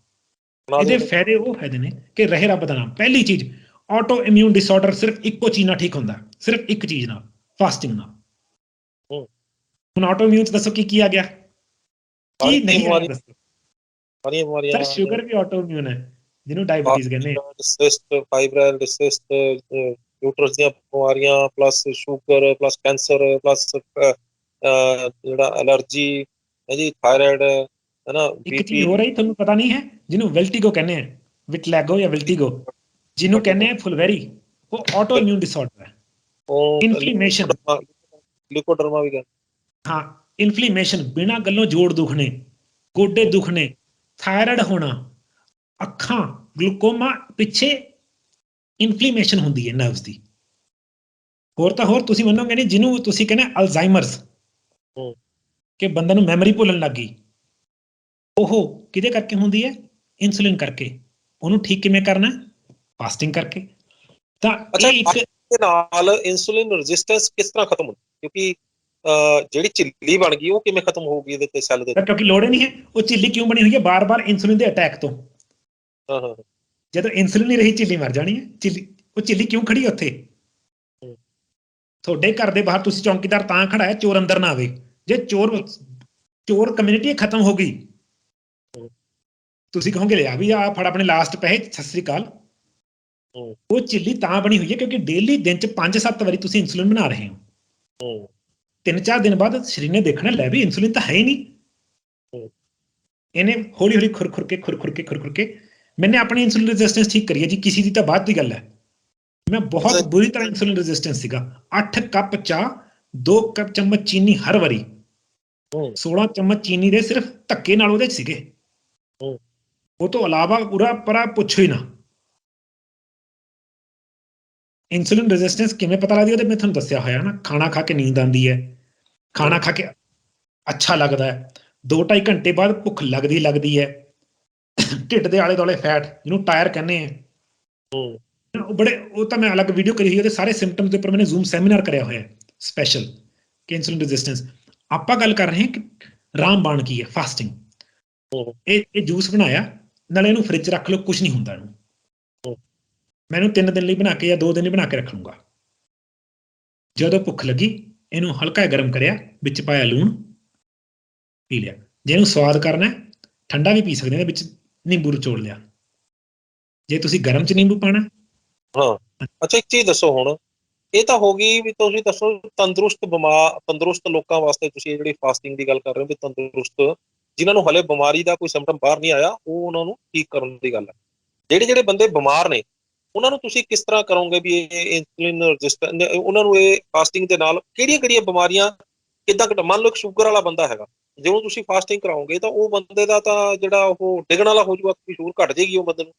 ਇਹਦੇ ਫਾਇਦੇ ਉਹ ਫਾਇਦੇ ਨੇ ਕਿ ਰਹੇ ਰੱਬ ਦਾ ਨਾਮ। ਪਹਿਲੀ ਚੀਜ਼, ਆਟੋ ਇਮਿਊਨ ਡਿਸਆਰਡਰ ਸਿਰਫ ਇੱਕੋ ਚੀਜ਼ ਨਾਲ ਠੀਕ ਹੁੰਦਾ, ਸਿਰਫ ਇੱਕ ਚੀਜ਼ ਨਾਲ, ਫਾਸਟਿੰਗ ਨਾਲ। ਹੁਣ ਆਟੋ ਇਮਿਊਨ 'ਚ ਦੱਸੋ ਕੀ ਆ ਗਿਆ, ਕੀ ਨਹੀਂ ਆ ਗਿਆ ਦੱਸੋ? ਸਰ ਸ਼ੂਗਰ ਵੀ ਆਟੋ ਇਮਿਊਨ ਹੈ, ਜਿਹਨੂੰ ਡਾਇਬੀਟੀਜ਼ ਕਹਿੰਦੇ ਆ। ਫਾਈਬਰਾਈਡ ਸਿਸਟ, ਯੂਟਰਸ ਦੀਆਂ ਬਿਮਾਰੀਆਂ, plus sugar, plus cancer, plus ਜਿਹੜਾ ਐਲਰਜੀ ਹੈ ਜੀ, ਥਾਇਰਾਇਡ ਹੈ ਨਾ, ਇੱਕ ਚੀਜ਼ BP। ਹੋਰ ਹੈ ਤੁਹਾਨੂੰ ਪਤਾ ਨਹੀਂ ਹੈ, ਜਿਹਨੂੰ ਵਿਲਟੀਗੋ ਕਹਿੰਦੇ ਆ, ਵਿਟਲੈਗੋ ਜਾਂ ਵਿਲਟੀਗੋ, ਜਿਹਨੂੰ ਕਹਿੰਦੇ ਆ ਫੁਲਵੈਰੀ, ਉਹ ਆਟੋ ਇਮਿਊਨ ਡਿਸਆਰਡਰ ਹੈ। ਉਹ ਇਨਫਲੇਮੇਸ਼ਨ, ਲਿਕੋਡਰਮਾ ਵੀ ਕਹਿੰਦੇ। ਹਾਂ, ਇਨਫਲੇਮੇਸ਼ਨ, ਬਿਨਾਂ ਗੱਲੋਂ ਜੋੜ ਦੁਖਣੇ, ਗੋਡੇ ਦੁਖਣੇ, ਥਾਇਰਾਇਡ ਹੋਣਾ, ਅੱਖਾਂ, ਗਲੂਕੋਮਾ, ਪਿੱਛੇ ਇਨਫਲੇਮੇਸ਼ਨ ਹੁੰਦੀ ਹੈ ਨਰਵਸ ਦੀ। ਹੋਰ ਤਾਂ ਹੋਰ ਤੁਸੀਂ ਮੰਨੋਗੇ ਨਹੀਂ, ਜਿਹਨੂੰ ਤੁਸੀਂ ਕਹਿੰਦੇ ਅਲਜ਼ਾਈਮਰਸ, ਕਿ ਬੰਦੇ ਨੂੰ ਮੈਮਰੀ ਭੁੱਲਣ ਲੱਗ ਗਈ, ਉਹ ਕਿਹਦੇ ਕਰਕੇ ਹੁੰਦੀ ਹੈ? ਇਨਸੂਲਿਨ ਕਰਕੇ। ਉਹਨੂੰ ਠੀਕ ਕਿਵੇਂ ਕਰਨਾ? ਫਾਸਟਿੰਗ ਕਰਕੇ। ਤਾਂ ਇਹ ਇੱਕ ਨਾਲ ਇਨਸੂਲਿਨ ਰੈਜ਼ਿਸਟੈਂਸ ਕਿਸ ਤਰ੍ਹਾਂ ਖਤਮ ਹੁੰਦੀ? ਕਿਉਂਕਿ ਜਿਹੜੀ ਝਿੱਲੀ ਬਣ ਗਈ ਉਹ ਕਿਵੇਂ ਖਤਮ ਹੋਊਗੀ ਇਹਦੇ ਤੇ ਸੈੱਲ ਦੇ? ਕਿਉਂਕਿ ਲੋੜ ਹੀ ਨਹੀਂ ਹੈ। ਉਹ ਝਿੱਲੀ ਕਿਉਂ ਬਣੀ ਹੋਈ ਹੈ? ਬਾਰ-ਬਾਰ ਇਨਸੂਲਿਨ ਦੇ ਅਟੈਕ ਤੋਂ। ਜਦੋਂ ਇਨਸੂਲਿਨ ਨਹੀਂ ਰਹੀ, ਝਿੱਲੀ ਮਰ ਜਾਣੀ ਹੈ। ਉਹ ਝਿੱਲੀ ਕਿਉਂ ਖੜੀ ਹੈ ਉੱਥੇ? ਤੁਹਾਡੇ ਘਰ ਦੇ ਬਾਹਰ ਤੁਸੀਂ ਚੌਂਕੀਦਾਰ ਤਾਂ ਖੜਾ ਹੈ ਚੋਰ ਅੰਦਰ ਨਾ ਆਵੇ। ਜੇ ਚੋਰ ਕਮਿਊਨਿਟੀ ਖਤਮ ਹੋ ਗਈ, ਤੁਸੀਂ ਕਹੋਗੇ ਲਿਆ ਵੀ ਆ ਫੜ ਆਪਣੇ ਲਾਸਟ ਪੈਸੇ, ਸਤਿ ਸ੍ਰੀ ਅਕਾਲ। ਉਹ ਝਿੱਲੀ ਤਾਂ ਬਣੀ ਹੋਈ ਹੈ ਕਿਉਂਕਿ ਡੇਲੀ ਦਿਨ 'ਚ 5-7 ਵਾਰੀ ਤੁਸੀਂ ਇਨਸੂਲਿਨ ਬਣਾ ਰਹੇ ਹੋ। 3-4 ਦਿਨ ਬਾਅਦ ਸਰੀਰ ਨੇ ਦੇਖਣਾ, ਲੈ ਵੀ ਇਨਸੂਲਿਨ ਤਾਂ ਹੈ ਹੀ ਨਹੀਂ। ਇਹਨੇ ਹੌਲੀ ਹੌਲੀ ਖੁਰ ਕੇ ਮੈਨੇ ਆਪਣੀ ਇਨਸੂਲਿਨ ਰੈਜ਼ਿਸਟੈਂਸ ਠੀਕ ਕਰੀ ਹੈ ਜੀ। ਕਿਸੇ ਦੀ ਤਾਂ ਬਾਅਦ ਦੀ ਗੱਲ ਹੈ। ਮੈਂ ਬਹੁਤ ਬੁਰੀ ਤਰ੍ਹਾਂ ਇਨਸੂਲਿਨ ਰੈਜ਼ਿਸਟੈਂਸ ਸੀਗਾ। 8 ਕੱਪ ਚਾਹ, 2 ਕੱਪ ਚਮਚ ਚੀਨੀ ਹਰ ਵਾਰੀ, 16 ਚਮਚ ਚੀਨੀ ਦੇ ਸਿਰਫ ਧੱਕੇ ਨਾਲ ਉਹਦੇ 'ਚ ਸੀਗੇ। ਉਹ ਤੋਂ ਇਲਾਵਾ ਪੂਰਾ ਪਰਾ ਪੁੱਛੋ ਹੀ ਨਾ। ਇਨਸੂਲਿਨ ਰੈਜ਼ਿਸਟੈਂਸ ਕਿਵੇਂ ਪਤਾ ਲੱਗਦੀ? ਉਹਦੇ ਮੈਂ ਤੁਹਾਨੂੰ ਦੱਸਿਆ ਹੋਇਆ ਨਾ, ਖਾਣਾ ਖਾ ਕੇ ਨੀਂਦ ਆਉਂਦੀ ਹੈ, ਖਾਣਾ ਖਾ ਕੇ ਅੱਛਾ ਲੱਗਦਾ ਹੈ, 2-2.5 ਘੰਟੇ ਬਾਅਦ ਭੁੱਖ ਲੱਗਦੀ ਹੈ, ਢਿੱਡ ਦੇ ਆਲੇ ਦੁਆਲੇ ਫੈਟ, ਜਿਹਨੂੰ ਟਾਇਰ ਕਹਿੰਦੇ ਆ, ਉਹ ਤਾਂ ਮੈਂ ਅਲੱਗ ਵੀਡੀਓ ਕਰੀ ਹੋਈ, ਉਹਦੇ ਸਾਰੇ ਸਿੰਪਟਮ ਦੇ ਉੱਪਰ ਮੈंने ਜ਼ੂਮ ਸੈਮੀਨਾਰ ਕਰਿਆ ਹੋਇਆ ਸਪੈਸ਼ਲ, ਕਿ ਇਨਸੂਲਿਨ ਰੈਜ਼ਿਸਟੈਂਸ। ਆਪਾਂ ਗੱਲ ਕਰ ਰਹੇ ਹਾਂ ਕਿ ਰਾਮਬਾਣ ਕੀ ਹੈ, ਫਾਸਟਿੰਗ। ਇਹ ਜੂਸ ਬਣਾਇਆ, ਨਾਲੇ ਇਹਨੂੰ ਫ੍ਰਿਜ 'ਚ ਰੱਖ ਲਓ, ਕੁਝ ਨਹੀਂ ਹੁੰਦਾ ਇਹਨੂੰ। ਮੈਨੂੰ 3 ਦਿਨ ਲਈ ਬਣਾ ਕੇ ਜਾਂ 2 ਦਿਨ ਲਈ ਬਣਾ ਕੇ ਰੱਖ ਲੂੰਗਾ। ਜਦੋਂ ਭੁੱਖ ਲੱਗੀ, ਇਹਨੂੰ ਹਲਕਾ ਜਿਹਾ ਗਰਮ ਕਰਿਆ, ਵਿੱਚ ਪਾਇਆ ਲੂਣ, ਪੀ ਲਿਆ। ਜੇ ਇਹਨੂੰ ਸਵਾਦ ਕਰਨਾ, ਠੰਡਾ ਵੀ ਪੀ ਸਕਦੇ ਹੋ, ਵਿੱਚ ਨਿੰਬੂ ਨਿਚੋੜ ਲਿਆ। ਜੇ ਤੁਸੀਂ ਗਰਮ 'ਚ ਨਿੰਬੂ ਪਾਣਾ। ਅੱਛਾ, ਇੱਕ ਚੀਜ਼ ਦੱਸੋ ਹੁਣ, ਇਹ ਤਾਂ ਹੋ ਗਈ ਵੀ ਤੁਸੀਂ ਦੱਸੋ ਤੰਦਰੁਸਤ ਲੋਕਾਂ ਵਾਸਤੇ ਤੁਸੀਂ ਜਿਹੜੀ ਫਾਸਟਿੰਗ ਦੀ ਗੱਲ ਕਰ ਰਹੇ ਹੋ, ਵੀ ਤੰਦਰੁਸਤ, ਜਿਨ੍ਹਾਂ ਨੂੰ ਹਲੇ ਬਿਮਾਰੀ ਦਾ ਕੋਈ ਸਿੰਪਟਮ ਬਾਹਰ ਨਹੀਂ ਆਇਆ, ਉਹ ਉਹਨਾਂ ਨੂੰ ਠੀਕ ਕਰਨ ਦੀ ਗੱਲ ਹੈ। ਜਿਹੜੇ ਬੰਦੇ ਬਿਮਾਰ ਨੇ, ਉਹਨਾਂ ਨੂੰ ਤੁਸੀਂ ਕਿਸ ਤਰ੍ਹਾਂ ਕਰੋਗੇ ਵੀ ਇਹ ਇਨਸੂਲਿਨ ਰੈਜ਼ਿਸਟੈਂਸ, ਉਹਨਾਂ ਨੂੰ ਇਹ ਫਾਸਟਿੰਗ ਦੇ ਨਾਲ ਕਿਹੜੀਆਂ ਬਿਮਾਰੀਆਂ ਕਿੱਦਾਂ ਘਟਾ? ਮੰਨ ਲਓ ਸ਼ੂਗਰ ਵਾਲਾ ਬੰਦਾ ਹੈਗਾ, ਜਦੋਂ ਤੁਸੀਂ ਫਾਸਟਿੰਗ ਕਰਾਓਗੇ ਤਾਂ ਉਹ ਬੰਦੇ ਦਾ ਤਾਂ ਜਿਹੜਾ ਉਹ ਡਿੱਗਣ ਵਾਲਾ ਹੋ ਜਾਊਗਾ, ਸ਼ੂਗਰ ਘਟ ਜਾਏਗੀ ਉਹ ਬੰਦੇ ਨੂੰ।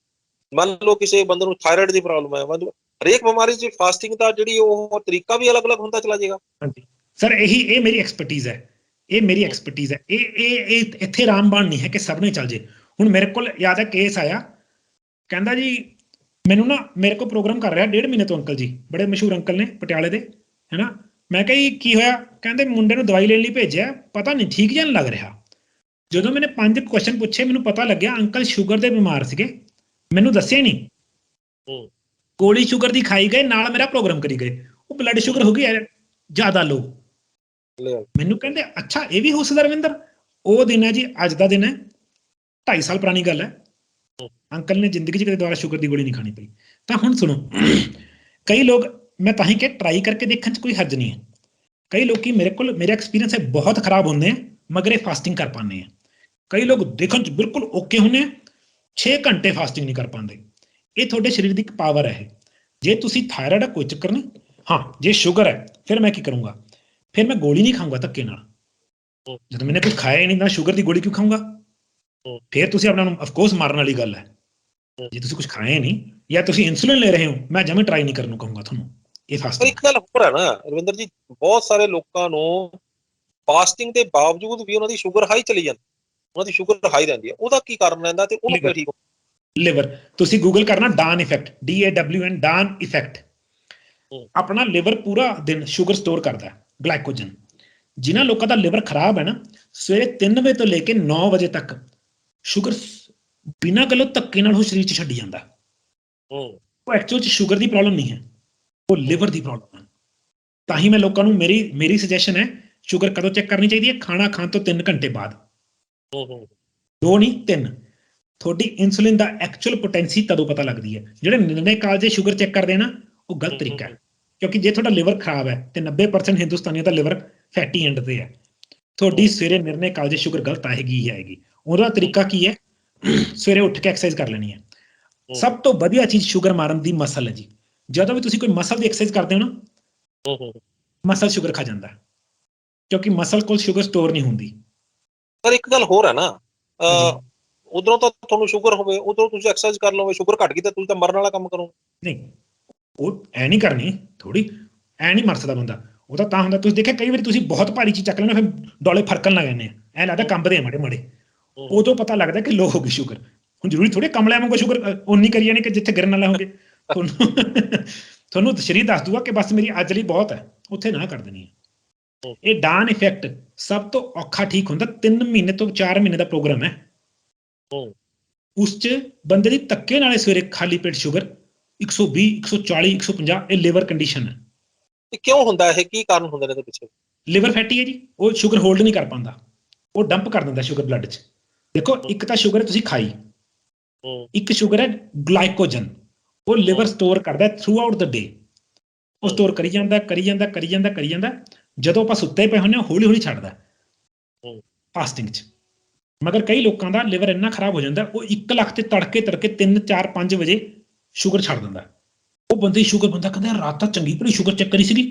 ਮੰਨ ਲਓ ਕਿਸੇ ਬੰਦੇ ਨੂੰ ਥਾਇਰਾਇਡ ਦੀ ਪ੍ਰੋਬਲਮ ਹੈ, ਹਰੇਕ ਬਿਮਾਰੀ 'ਚ ਫਾਸਟਿੰਗ ਦਾ ਜਿਹੜੀ ਉਹ ਤਰੀਕਾ ਵੀ ਅਲੱਗ-ਅਲੱਗ ਹੁੰਦਾ ਚਲਾ ਜਾਏਗਾ। ਹਾਂਜੀ ਸਰ, ਇਹ ਮੇਰੀ ਐਕਸਪਰਟੀਜ਼ ਹੈ। ਇਹ ਇੱਥੇ ਰਾਮਬਾਣ ਨਹੀਂ ਹੈ ਕਿ ਸਭ ਨੇ ਚੱਲ ਜੇ। ਹੁਣ ਮੇਰੇ ਕੋਲ ਯਾਦ ਹੈ ਕੇਸ ਆਇਆ, ਕਹਿੰਦਾ ਜੀ ਮੈਨੂੰ ਨਾ, ਮੇਰੇ ਕੋਲ ਪ੍ਰੋਗਰਾਮ ਕਰ ਰਿਹਾ 1.5 ਮਹੀਨੇ ਤੋਂ ਅੰਕਲ ਜੀ, ਬੜੇ ਮਸ਼ਹੂਰ ਅੰਕਲ ਨੇ ਪਟਿਆਲੇ ਦੇ, ਹੈ ਨਾ। ਮੈਂ ਕਿਹਾ ਜੀ ਕੀ ਹੋਇਆ? ਕਹਿੰਦੇ ਮੁੰਡੇ ਨੂੰ ਦਵਾਈ ਲੈਣ ਲਈ ਭੇਜਿਆ, ਪਤਾ ਨਹੀਂ ਠੀਕ ਜਿਹਾ ਨਹੀਂ ਲੱਗ ਰਿਹਾ। ਜਦੋਂ ਮੈंने 5 ਕੁਐਸਚਨ ਪੁੱਛੇ, ਮੈਨੂੰ ਪਤਾ ਲੱਗਿਆ ਅੰਕਲ ਸ਼ੂਗਰ ਦੇ ਬਿਮਾਰ ਸੀਗੇ, ਮੈਨੂੰ ਦੱਸਿਆ ਨਹੀਂ। ਗੋਲੀ ਸ਼ੂਗਰ ਦੀ ਖਾਈ ਗਏ, ਨਾਲ ਮੇਰਾ ਪ੍ਰੋਗਰਾਮ ਕਰੀ ਗਏ। ਉਹ ਬਲੱਡ ਸ਼ੂਗਰ ਹੋ ਗਈ ਜ਼ਿਆਦਾ ਲੋ। ਮੈਨੂੰ ਕਹਿੰਦੇ ਅੱਛਾ ਇਹ ਵੀ ਹੋ ਸਕਦਾ ਰਵਿੰਦਰ। ਉਹ ਦਿਨ ਹੈ ਜੀ, ਅੱਜ ਦਾ ਦਿਨ ਹੈ, 2.5 ਸਾਲ ਪੁਰਾਣੀ ਗੱਲ ਹੈ। ਅੰਕਲ ਨੇ ਜ਼ਿੰਦਗੀ 'ਚ ਕਦੇ ਦੁਬਾਰਾ ਸ਼ੂਗਰ ਦੀ ਗੋਲੀ ਨਹੀਂ ਖਾਣੀ ਪਈ। ਤਾਂ ਹੁਣ ਸੁਣੋ, ਕਈ ਲੋਕ, ਮੈਂ ਤਾਂ ਹੀ ਕਿ ਟਰਾਈ ਕਰਕੇ ਦੇਖਣ 'ਚ ਕੋਈ ਹਰਜ ਨਹੀਂ ਹੈ। ਕਈ ਲੋਕੀ ਮੇਰਾ ਐਕਸਪੀਰੀਅੰਸ ਹੈ, ਬਹੁਤ ਖਰਾਬ ਹੁੰਦੇ ਆ, ਮਗਰ ਇਹ ਫਾਸਟਿੰਗ ਕਰ ਪਾਉਂਦੇ ਆ। ਕਈ ਲੋਕ ਦੇਖਣ 'ਚ ਬਿਲਕੁਲ ਓਕੇ ਹੁੰਦੇ ਆ, 6 ਘੰਟੇ ਫਾਸਟਿੰਗ ਨਹੀਂ ਕਰ ਪਾਉਂਦੇ। ਇਹ ਤੁਹਾਡੇ ਸਰੀਰ ਦੀ ਇੱਕ ਪਾਵਰ ਹੈ। ਜੇ ਤੁਸੀਂ ਥਾਇਰਾਇਡ ਹੈ, ਕੋਈ ਚੱਕਰ ਨਹੀਂ। ਹਾਂ, ਜੇ ਸ਼ੂਗਰ ਹੈ, ਫਿਰ ਮੈਂ ਕੀ ਕਰੂੰਗਾ? ਫਿਰ ਮੈਂ ਗੋਲੀ ਨਹੀਂ ਖਾਊਂਗਾ ਧੱਕੇ ਨਾਲ। ਜਦੋਂ ਮੈंने ਕੁਝ ਖਾਇਆ ਹੀ ਨਹੀਂ, ਮੈਂ ਸ਼ੂਗਰ ਦੀ ਗੋਲੀ ਕਿਉਂ ਖਾਊਂਗਾ? ਫਿਰ ਤੁਸੀਂ ਆਪਣਾ ਨੂੰ ਅਫਕੋਰਸ ਮਾਰਨ ਵਾਲੀ ਗੱਲ ਹੈ। ਜੇ ਤੁਸੀਂ ਕੁਝ ਖਾਇਆ ਨਹੀਂ ਜਾਂ ਤੁਸੀਂ ਇਨਸੂਲਿਨ ਲੈ ਰਹੇ ਹੋ, ਮੈਂ ਜਮੇ ਟਰਾਈ ਨਹੀਂ ਕਰਨ ਨੂੰ ਕਹੂੰਗਾ ਤੁਹਾਨੂੰ ਇਹ ਫਾਸਟਿੰਗ। ਇੱਕ ਗੱਲ ਹੋਰ ਹੈ ਨਾ ਰਵਿੰਦਰ ਜੀ, ਬਹੁਤ ਸਾਰੇ ਲੋਕਾਂ ਨੂੰ ਫਾਸਟਿੰਗ ਦੇ ਬਾਵਜੂਦ ਵੀ ਉਹਨਾਂ ਦੀ ਸ਼ੂਗਰ ਹਾਈ ਚਲੀ ਜਾਂਦੀ, ਉਹਨਾਂ ਦੀ ਸ਼ੂਗਰ ਹਾਈ ਰਹਿੰਦੀ ਹੈ। ਉਹਦਾ ਕੀ ਕਾਰਨ ਰਹਿੰਦਾ ਤੇ ਉਹਨੂੰ ਕਿਵੇਂ ਠੀਕ? ਲਿਵਰ, ਤੁਸੀਂ ਗੂਗਲ ਕਰਨਾ dawn effect, DAWN, dawn effect. ਆਪਣਾ ਲਿਵਰ ਪੂਰਾ ਦਿਨ ਸ਼ੂਗਰ ਸਟੋਰ ਕਰਦਾ, ਗਲਾਈਕੋਜਨ। ਜਿਨ੍ਹਾਂ ਲੋਕਾਂ ਦਾ ਲਿਵਰ ਖਰਾਬ ਹੈ ਨਾ, ਸਵੇਰੇ 3 ਵਜੇ ਤੋਂ ਲੈ ਕੇ 9 ਵਜੇ ਤੱਕ ਸ਼ੂਗਰ ਬਿਨਾਂ ਗੱਲੋਂ ਧੱਕੇ ਨਾਲ ਉਹ ਸਰੀਰ 'ਚ ਛੱਡੀ ਜਾਂਦਾ। ਉਹ ਐਕਚੁਅਲ 'ਚ ਸ਼ੂਗਰ ਦੀ ਪ੍ਰੋਬਲਮ ਨਹੀਂ ਹੈ, ਉਹ ਲਿਵਰ ਦੀ ਪ੍ਰੋਬਲਮ ਹੈ। ਤਾਂ ਹੀ ਮੈਂ ਲੋਕਾਂ ਨੂੰ, ਮੇਰੀ ਸੁਜੈਸ਼ਨ ਹੈ, ਸ਼ੂਗਰ ਕਦੋਂ ਚੈੱਕ ਕਰਨੀ ਚਾਹੀਦੀ ਹੈ? ਖਾਣਾ ਖਾਣ ਤੋਂ 3 ਘੰਟੇ ਬਾਅਦ। 2 ਨਹੀਂ 3। ਤੁਹਾਡੀ ਇਨਸੂਲਿਨ ਦਾ ਐਕਚੁਅਲ ਪੋਟੈਂਸੀ ਤਦੋਂ ਪਤਾ ਲੱਗਦੀ ਹੈ। ਜਿਹੜੇ ਨਿਰਣੇ ਕਾਲਜੇ ਸ਼ੂਗਰ ਚੈੱਕ ਕਰਦੇ ਨਾ, ਉਹ ਗਲਤ ਤਰੀਕਾ ਹੈ। ਕਿਉਂਕਿ ਜੇ ਤੁਹਾਡਾ ਲਿਵਰ ਖਰਾਬ ਹੈ, ਤੇ 90% ਹਿੰਦੁਸਤਾਨੀਆਂ ਦਾ ਲਿਵਰ ਫੈਟੀ ਐਂਡ ਤੇ ਹੈ। ਤੁਹਾਡੀ ਸਵੇਰੇ ਨਿਰਣੇ ਕਾਲਜੇ ਸ਼ੂਗਰ ਗਲਤ ਆਏਗੀ ਹੀ ਆਏਗੀ। ਉਹਦਾ ਤਰੀਕਾ ਕੀ ਹੈ? ਸਵੇਰੇ ਉੱਠ ਕੇ ਐਕਸਰਸਾਈਜ਼ ਕਰ ਲੈਣੀ ਹੈ। ਸਭ ਤੋਂ ਵਧੀਆ ਚੀਜ਼ ਸ਼ੂਗਰ ਮਾਰਨ ਦੀ ਮਸਲ ਹੈ ਜੀ। ਜਦੋਂ ਵੀ ਤੁਸੀਂ ਕੋਈ ਮਸਲ ਦੀ ਐਕਸਰਸਾਈਜ਼ ਕਰਦੇ ਹੋ ਨਾ, ਮਸਲ ਸ਼ੂਗਰ ਖਾ ਜਾਂਦਾ, ਕਿਉਂਕਿ ਮਸਲ ਕੋਲ ਸ਼ੂਗਰ ਸਟੋਰ ਨਹੀਂ ਹੁੰਦੀ। ਪਰ ਇੱਕ ਗੱਲ ਹੋਰ ਹੈ ਨਾ, ਉਧਰੋਂ ਤਾਂ ਤੁਹਾਨੂੰ ਸ਼ੂਗਰ ਹੋਵੇ, ਉਧਰੋਂ ਤੁਸੀਂ ਐਕਸਰਸਾਈਜ਼ ਕਰ ਲਓਗੇ, ਸ਼ੂਗਰ ਘਟ ਗਈ ਤਾਂ ਤੁਸੀਂ ਤਾਂ ਮਰਨ ਵਾਲਾ ਕੰਮ ਕਰੋਗੇ। ਨਹੀਂ, ਉਹ ਐ ਨਹੀਂ ਕਰਨੀ ਥੋੜੀ, ਐ ਨਹੀਂ ਮਰ ਸਕਦਾ ਬੰਦਾ। ਉਹ ਤਾਂ ਹੁੰਦਾ, ਤੁਸੀਂ ਦੇਖਿਆ ਕਈ ਵਾਰੀ ਤੁਸੀਂ ਬਹੁਤ ਭਾਰੀ ਚੀਜ਼ ਚੱਕ ਲੈਣਾ, ਫਿਰ ਡੋਲੇ ਫਰਕਣ ਲੱਗ ਜਾਂਦੇ ਆ, ਐਂ ਲੱਗਦਾ ਕੰਬਦੇ ਆ ਮਾੜੇ ਮਾੜੇ। ਉਦੋਂ ਪਤਾ ਲੱਗਦਾ ਕਿ ਲੋ ਹੋ ਗਈ ਸ਼ੂਗਰ। ਹੁਣ ਜ਼ਰੂਰੀ ਥੋੜੀ ਕਮਲਿਆਂ ਵਾਂਗੂ ਸ਼ੂਗਰ ਉਨੀ ਕਰੀ ਜਾਣੀ ਕਿ ਜਿੱਥੇ ਗਿਰਨ ਵਾਲੇ ਹੋਗੇ। ਤੁਹਾਨੂੰ ਸਰੀਰ ਦੱਸ ਦੂਗਾ ਕਿ ਬਸ ਮੇਰੀ ਅੱਜ ਲਈ ਬਹੁਤ ਹੈ, ਉੱਥੇ ਨਾ ਕਰ ਦੇਣੀ ਹੈ। ਇਹ ਡਾਨ ਇਫੈਕਟ ਸਭ ਤੋਂ ਔਖਾ ਠੀਕ ਹੁੰਦਾ, 3 ਮਹੀਨੇ ਤੋਂ 4 ਮਹੀਨੇ ਦਾ ਪ੍ਰੋਗਰਾਮ ਹੈ। ਉਸ 'ਚ ਬੰਦੇ ਦੀ ਧੱਕੇ ਨਾਲੇ ਸਵੇਰੇ ਖਾਲੀ ਪੇਟ ਸ਼ੂਗਰ 120, 140, 150, ਇਹ ਲਿਵਰ ਕੰਡੀਸ਼ਨ ਹੈ। ਕਿਉਂ ਹੁੰਦਾ ਇਹ? ਕੀ ਕਾਰਨ ਹੁੰਦੇ ਨੇ ਇਹਦੇ ਪਿੱਛੇ? ਲਿਵਰ ਫੈਟੀ ਹੈ ਜੀ, ਉਹ ਸ਼ੂਗਰ ਹੋਲਡ ਨਹੀਂ ਕਰ ਪਾਉਂਦਾ, ਉਹ ਡੰਪ ਕਰ ਦਿੰਦਾ ਸ਼ੂਗਰ ਬਲੱਡ 'ਚ। ਦੇਖੋ, ਇੱਕ ਤਾਂ ਸ਼ੂਗਰ ਤੁਸੀਂ ਖਾਈ, ਇੱਕ ਸ਼ੂਗਰ ਹੈ ਗਲਾਈਕੋਜਨ, ਉਹ ਲਿਵਰ ਸਟੋਰ ਕਰਦਾ ਥਰੂ ਆਊਟ ਦ ਡੇ। ਉਹ ਸਟੋਰ ਕਰੀ ਜਾਂਦਾ ਕਰੀ ਜਾਂਦਾ ਕਰੀ ਜਾਂਦਾ ਕਰੀ ਜਾਂਦਾ। ਜਦੋਂ ਆਪਾਂ ਸੁੱਤੇ ਪਏ ਹੁੰਦੇ ਹਾਂ, ਹੌਲੀ ਹੌਲੀ ਛੱਡਦਾ ਫਾਸਟਿੰਗ 'ਚ। ਮਗਰ ਕਈ ਲੋਕਾਂ ਦਾ ਲਿਵਰ ਇੰਨਾ ਖਰਾਬ ਹੋ ਜਾਂਦਾ, ਉਹ 1 ਲੱਖ ਤੇ ਤੜਕੇ 3, 4, 5 ਵਜੇ ਸ਼ੂਗਰ ਛੱਡ ਦਿੰਦਾ। ਉਹ ਬੰਦੇ ਸ਼ੂਗਰ, ਬੰਦਾ ਕਹਿੰਦਾ ਰਾਤ ਤਾਂ ਚੰਗੀ ਭਲੀ ਸ਼ੂਗਰ ਚੈੱਕ ਕਰੀ ਸੀਗੀ,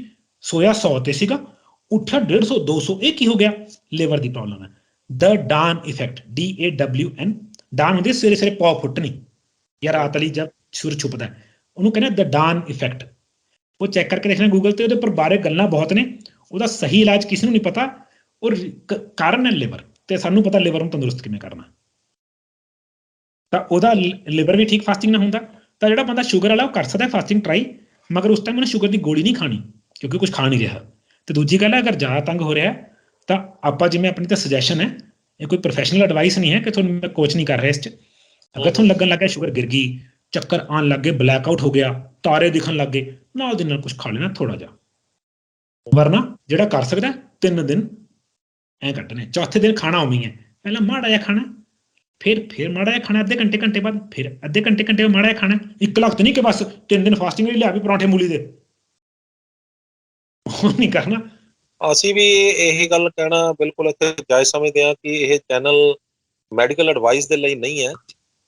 ਸੋਇਆ 100 ਤੇ ਸੀਗਾ, ਉੱਠਿਆ 150, 200, ਇਹ ਕੀ ਹੋ ਗਿਆ? ਲਿਵਰ ਦੀ ਪ੍ਰੋਬਲਮ ਹੈ। ਦ ਡਾਨ ਇਫੈਕਟ, DAWN, ਡਾਨ ਹੁੰਦੀ ਸਵੇਰੇ ਸਵੇਰੇ ਪੌ ਫੁੱਟਣੀ ਜਾਂ ਰਾਤ ਵਾਲੀ ਜਦ ਸੂਰਜ ਛੁਪਦਾ, ਉਹਨੂੰ ਕਹਿੰਦੇ ਦ ਡਾਨ ਇਫੈਕਟ। ਉਹ ਚੈੱਕ ਕਰਕੇ ਦੇਖਣਾ ਗੂਗਲ ਤੇ, ਉਹਦੇ ਪਰ ਬਾਰੇ ਗੱਲਾਂ ਬਹੁਤ ਨੇ। ਉਹਦਾ ਸਹੀ ਇਲਾਜ ਕਿਸੇ ਨੂੰ ਨਹੀਂ ਪਤਾ, ਔਰ ਕਾਰਨ ਹੈ ਲਿਵਰ, ਤੇ ਸਾਨੂੰ ਪਤਾ ਲਿਵਰ ਨੂੰ ਤੰਦਰੁਸਤ ਕਿਵੇਂ ਕਰਨਾ। ਤਾਂ ਉਹਦਾ ਲਿਵਰ ਵੀ ਠੀਕ ਫਾਸਟਿੰਗ ਨਾਲ ਹੁੰਦਾ। ਤਾਂ ਜਿਹੜਾ ਬੰਦਾ ਸ਼ੂਗਰ ਵਾਲਾ, ਉਹ ਕਰ ਸਕਦਾ ਫਾਸਟਿੰਗ ਟਰਾਈ, ਮਗਰ ਉਸ ਟਾਈਮ ਉਹਨੇ ਸ਼ੂਗਰ ਦੀ ਗੋਲੀ ਨਹੀਂ ਖਾਣੀ, ਕਿਉਂਕਿ ਕੁਝ ਖਾ ਨਹੀਂ ਰਿਹਾ। ਤੇ ਦੂਜੀ ਗੱਲ ਹੈ, ਅਗਰ ਜ਼ਿਆਦਾ ਤੰਗ ਹੋ ਰਿਹਾ ਤਾਂ ਆਪਾਂ, ਜਿਵੇਂ ਆਪਣੀ ਤਾਂ ਸੁਜੈਸ਼ਨ ਹੈ, ਇਹ ਕੋਈ ਪ੍ਰੋਫੈਸ਼ਨਲ ਐਡਵਾਈਸ ਨਹੀਂ ਹੈ ਕਿ ਤੁਹਾਨੂੰ ਮੈਂ ਕੋਚ ਨਹੀਂ ਕਰ ਰਿਹਾ ਇਸ 'ਚ। ਅਗਰ ਤੁਹਾਨੂੰ ਲੱਗਣ ਲੱਗ ਗਿਆ ਸ਼ੂਗਰ ਗਿਰ ਗਈ, ਚੱਕਰ ਆਉਣ ਲੱਗ ਗਏ, ਬਲੈਕ ਆਊਟ ਹੋ ਗਿਆ, ਤਾਰੇ ਦਿਖਣ ਲੱਗ ਗਏ, ਨਾਲ ਦੇ ਨਾਲ ਕੁਝ ਖਾ ਲੈਣਾ ਥੋੜਾ ਜਿਹਾ। ਵਰਨਾ ਜਿਹੜਾ ਕਰ ਸਕਦਾ 3 ਦਿਨ ਐਂ ਕੱਟਣੇ, ਚੌਥੇ ਦਿਨ ਖਾਣਾ ਉਵੇਂ ਹੈ। ਪਹਿਲਾਂ ਮਾੜਾ ਜਿਹਾ ਖਾਣਾ, ਫਿਰ ਮਾੜਾ ਜਿਹਾ ਖਾਣਾ, ਅੱਧੇ ਘੰਟੇ ਬਾਅਦ ਫਿਰ ਅੱਧੇ ਘੰਟੇ ਬਾਅਦ ਮਾੜਾ ਜਿਹਾ ਖਾਣਾ। 1 ਲੱਖ ਨਹੀਂ ਕਿ ਬਸ 3 ਦਿਨ ਫਾਸਟਿੰਗ ਲਿਆ ਵੀ ਪਰੌਂਠੇ ਮੂਲੀ ਦੇ, ਉਹ ਨਹੀਂ ਕਰਨਾ। ਅਸੀਂ ਵੀ ਇਹੀ ਗੱਲ ਕਹਿਣਾ ਬਿਲਕੁਲ ਇੱਥੇ ਜਾਇਜ਼ ਸਮਝਦੇ ਹਾਂ ਕਿ ਇਹ ਚੈਨਲ ਮੈਡੀਕਲ ਐਡਵਾਈਸ ਦੇ ਲਈ ਨਹੀਂ ਹੈ।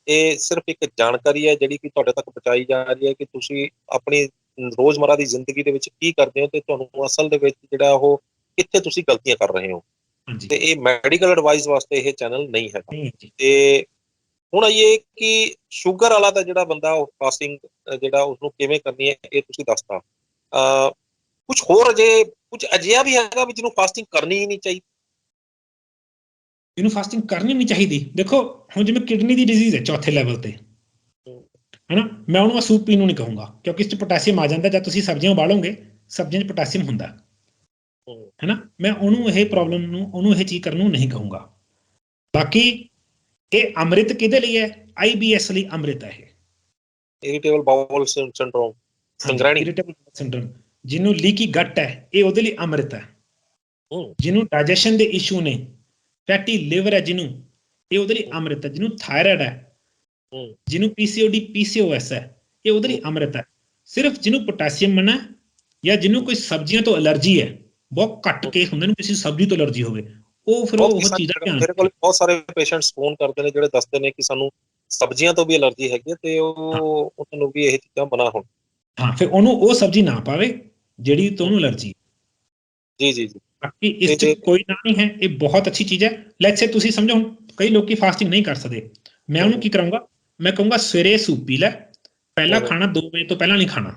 ਇਹ ਸਿਰਫ ਇੱਕ ਜਾਣਕਾਰੀ ਹੈ ਜਿਹੜੀ ਕਿ ਤੁਹਾਡੇ ਤੱਕ ਪਹੁੰਚਾਈ ਜਾ ਰਹੀ ਹੈ ਕਿ ਤੁਸੀਂ ਆਪਣੀ ਰੋਜ਼ਮਰਾ ਦੀ ਜ਼ਿੰਦਗੀ ਦੇ ਵਿੱਚ ਕੀ ਕਰਦੇ ਹੋ, ਤੇ ਤੁਹਾਨੂੰ ਅਸਲ ਦੇ ਵਿੱਚ ਜਿਹੜਾ ਉਹ ਕਿੱਥੇ ਤੁਸੀਂ ਗਲਤੀਆਂ ਕਰ ਰਹੇ ਹੋ। ਤੇ ਇਹ ਮੈਡੀਕਲ ਐਡਵਾਈਸ ਵਾਸਤੇ ਇਹ ਚੈਨਲ ਨਹੀਂ ਹੈਗਾ। ਤੇ ਹੁਣ ਆਈਏ ਕਿ ਸ਼ੂਗਰ ਵਾਲਾ ਦਾ ਜਿਹੜਾ ਬੰਦਾ, ਉਹ ਫਾਸਟਿੰਗ ਜਿਹੜਾ ਉਸਨੂੰ ਕਿਵੇਂ ਕਰਨੀ ਹੈ, ਇਹ ਤੁਸੀਂ ਦੱਸਤਾ। ਕੁਝ ਹੋਰ ਕੁਝ ਅਜਿਹਾ ਵੀ ਹੈਗਾ ਵੀ ਜਿਹਨੂੰ ਫਾਸਟਿੰਗ ਕਰਨੀ ਹੀ ਨਹੀਂ ਚਾਹੀਦੀ? ਇਹਨੂੰ ਫਾਸਟਿੰਗ ਕਰਨੀ ਨਹੀਂ ਚਾਹੀਦੀ। ਦੇਖੋ, ਹੁਣ ਜਿਵੇਂ ਕਿਡਨੀ ਦੀ ਡਿਜ਼ੀਜ਼ ਹੈ ਚੌਥੇ ਲੈਵਲ ਤੇ, ਹੈਨਾ, ਮੈਂ ਉਹਨੂੰ ਸੂਪ ਪੀਣ ਨੂੰ ਨਹੀਂ ਕਹੂੰਗਾ, ਕਿਉਂਕਿ ਇਸ 'ਚ ਪੋਟਾਸੀਅਮ ਆ ਜਾਂਦਾ। ਜਦ ਤੁਸੀਂ ਸਬਜ਼ੀਆਂ ਉਬਾਲੋਗੇ, ਸਬਜ਼ੀਆਂ 'ਚ ਪੋਟਾਸੀਅਮ ਹੁੰਦਾ, ਹੈਨਾ। ਮੈਂ ਉਹਨੂੰ ਇਹ ਪ੍ਰੋਬਲਮ ਨੂੰ, ਉਹਨੂੰ ਇਹ ਚੀਜ਼ ਕਰਨ ਨੂੰ ਨਹੀਂ ਕਹੂੰਗਾ। ਬਾਕੀ ਇਹ ਅੰਮ੍ਰਿਤ ਕਿਹਦੇ ਲਈ ਹੈ? IBS ਲਈ ਅੰਮ੍ਰਿਤ ਹੈ ਇਹ। ਇਰੀਟੇਬਲ ਬਾਉਲ ਸਿੰਡਰੋਮ, ਸੰਗ੍ਰਹਿਣੀ, ਇਰੀਟੇਬਲ ਸਿੰਡਰੋਮ, ਜਿਹਨੂੰ ਲੀਕੀ ਗੱਟ ਹੈ, ਇਹ ਉਹਦੇ ਲਈ ਅੰਮ੍ਰਿਤ ਹੈ। ਜਿਹਨੂੰ ਡਾਈਜੈਸ਼ਨ ਦੇ ਇਸ਼ੂ ਨੇ, ਫੈਟੀ ਲਿਵਰ ਹੈ ਜਿਹਨੂੰ, ਇਹ ਉਹਦੇ ਲਈ ਅੰਮ੍ਰਿਤ ਹੈ। ਜਿਹਨੂੰ ਥਾਇਰਾਇਡ ਹੈ, ਜਿਹਨੂੰ PCOD PCOS ਹੈ, ਇਹ ਉਹਦੇ ਲਈ ਅੰਮ੍ਰਿਤ ਹੈ। ਸਿਰਫ ਜਿਹਨੂੰ ਪੋਟਾਸੀਅਮ ਮਨਾ, ਜਾਂ ਜਿਹਨੂੰ ਕੋਈ ਸਬਜ਼ੀਆਂ ਤੋਂ ਐਲਰਜੀ ਹੈ, ਬਹੁਤ ਘੱਟ ਕੇਸ ਹੁੰਦੇ ਨੇ ਕਿਸੇ ਸਬਜ਼ੀ ਤੋਂ ਐਲਰਜੀ ਹੋਵੇ, ਉਹ ਫਿਰ ਉਹ ਚੀਜ਼ਾਂ। ਮੇਰੇ ਕੋਲ ਬਹੁਤ ਸਾਰੇ ਪੇਸ਼ੈਂਟਸ ਫੋਨ ਕਰਦੇ ਨੇ ਜਿਹੜੇ ਦੱਸਦੇ ਨੇ ਕਿ ਸਾਨੂੰ ਸਬਜ਼ੀਆਂ ਤੋਂ ਵੀ ਐਲਰਜੀ ਹੈਗੀ ਹੈ, ਤੇ ਉਹਨਾਂ ਨੂੰ ਵੀ ਇਹ ਚੀਜ਼ਾਂ ਮਨਾ ਹੋਣ। ਹਾਂ, ਫਿਰ ਉਹਨੂੰ ਉਹ ਸਬਜ਼ੀ ਨਾ ਪਾਵੇ ਜਿਹੜੀ ਤੋਂ ਉਹਨੂੰ ਐਲਰਜੀ। ਜੀ। ਬਾਕੀ ਇਸ 'ਚ ਕੋਈ ਨਾ ਨਹੀਂ ਹੈ, ਇਹ ਬਹੁਤ ਅੱਛੀ ਚੀਜ਼ ਹੈ। ਲੈਟਸ ਸੇ ਤੁਸੀਂ ਸਮਝੋ, ਹੁਣ ਕਈ ਲੋਕੀ ਫਾਸਟਿੰਗ ਨਹੀਂ ਕਰ ਸਕਦੇ, ਮੈਂ ਉਹਨੂੰ ਕੀ ਕਰਾਂਗਾ? ਮੈਂ ਕਹੂੰਗਾ ਸਵੇਰੇ ਸੂਪ ਪੀ ਲੈ, ਪਹਿਲਾਂ ਖਾਣਾ 2 ਵਜੇ ਤੋਂ ਪਹਿਲਾਂ ਨਹੀਂ ਖਾਣਾ।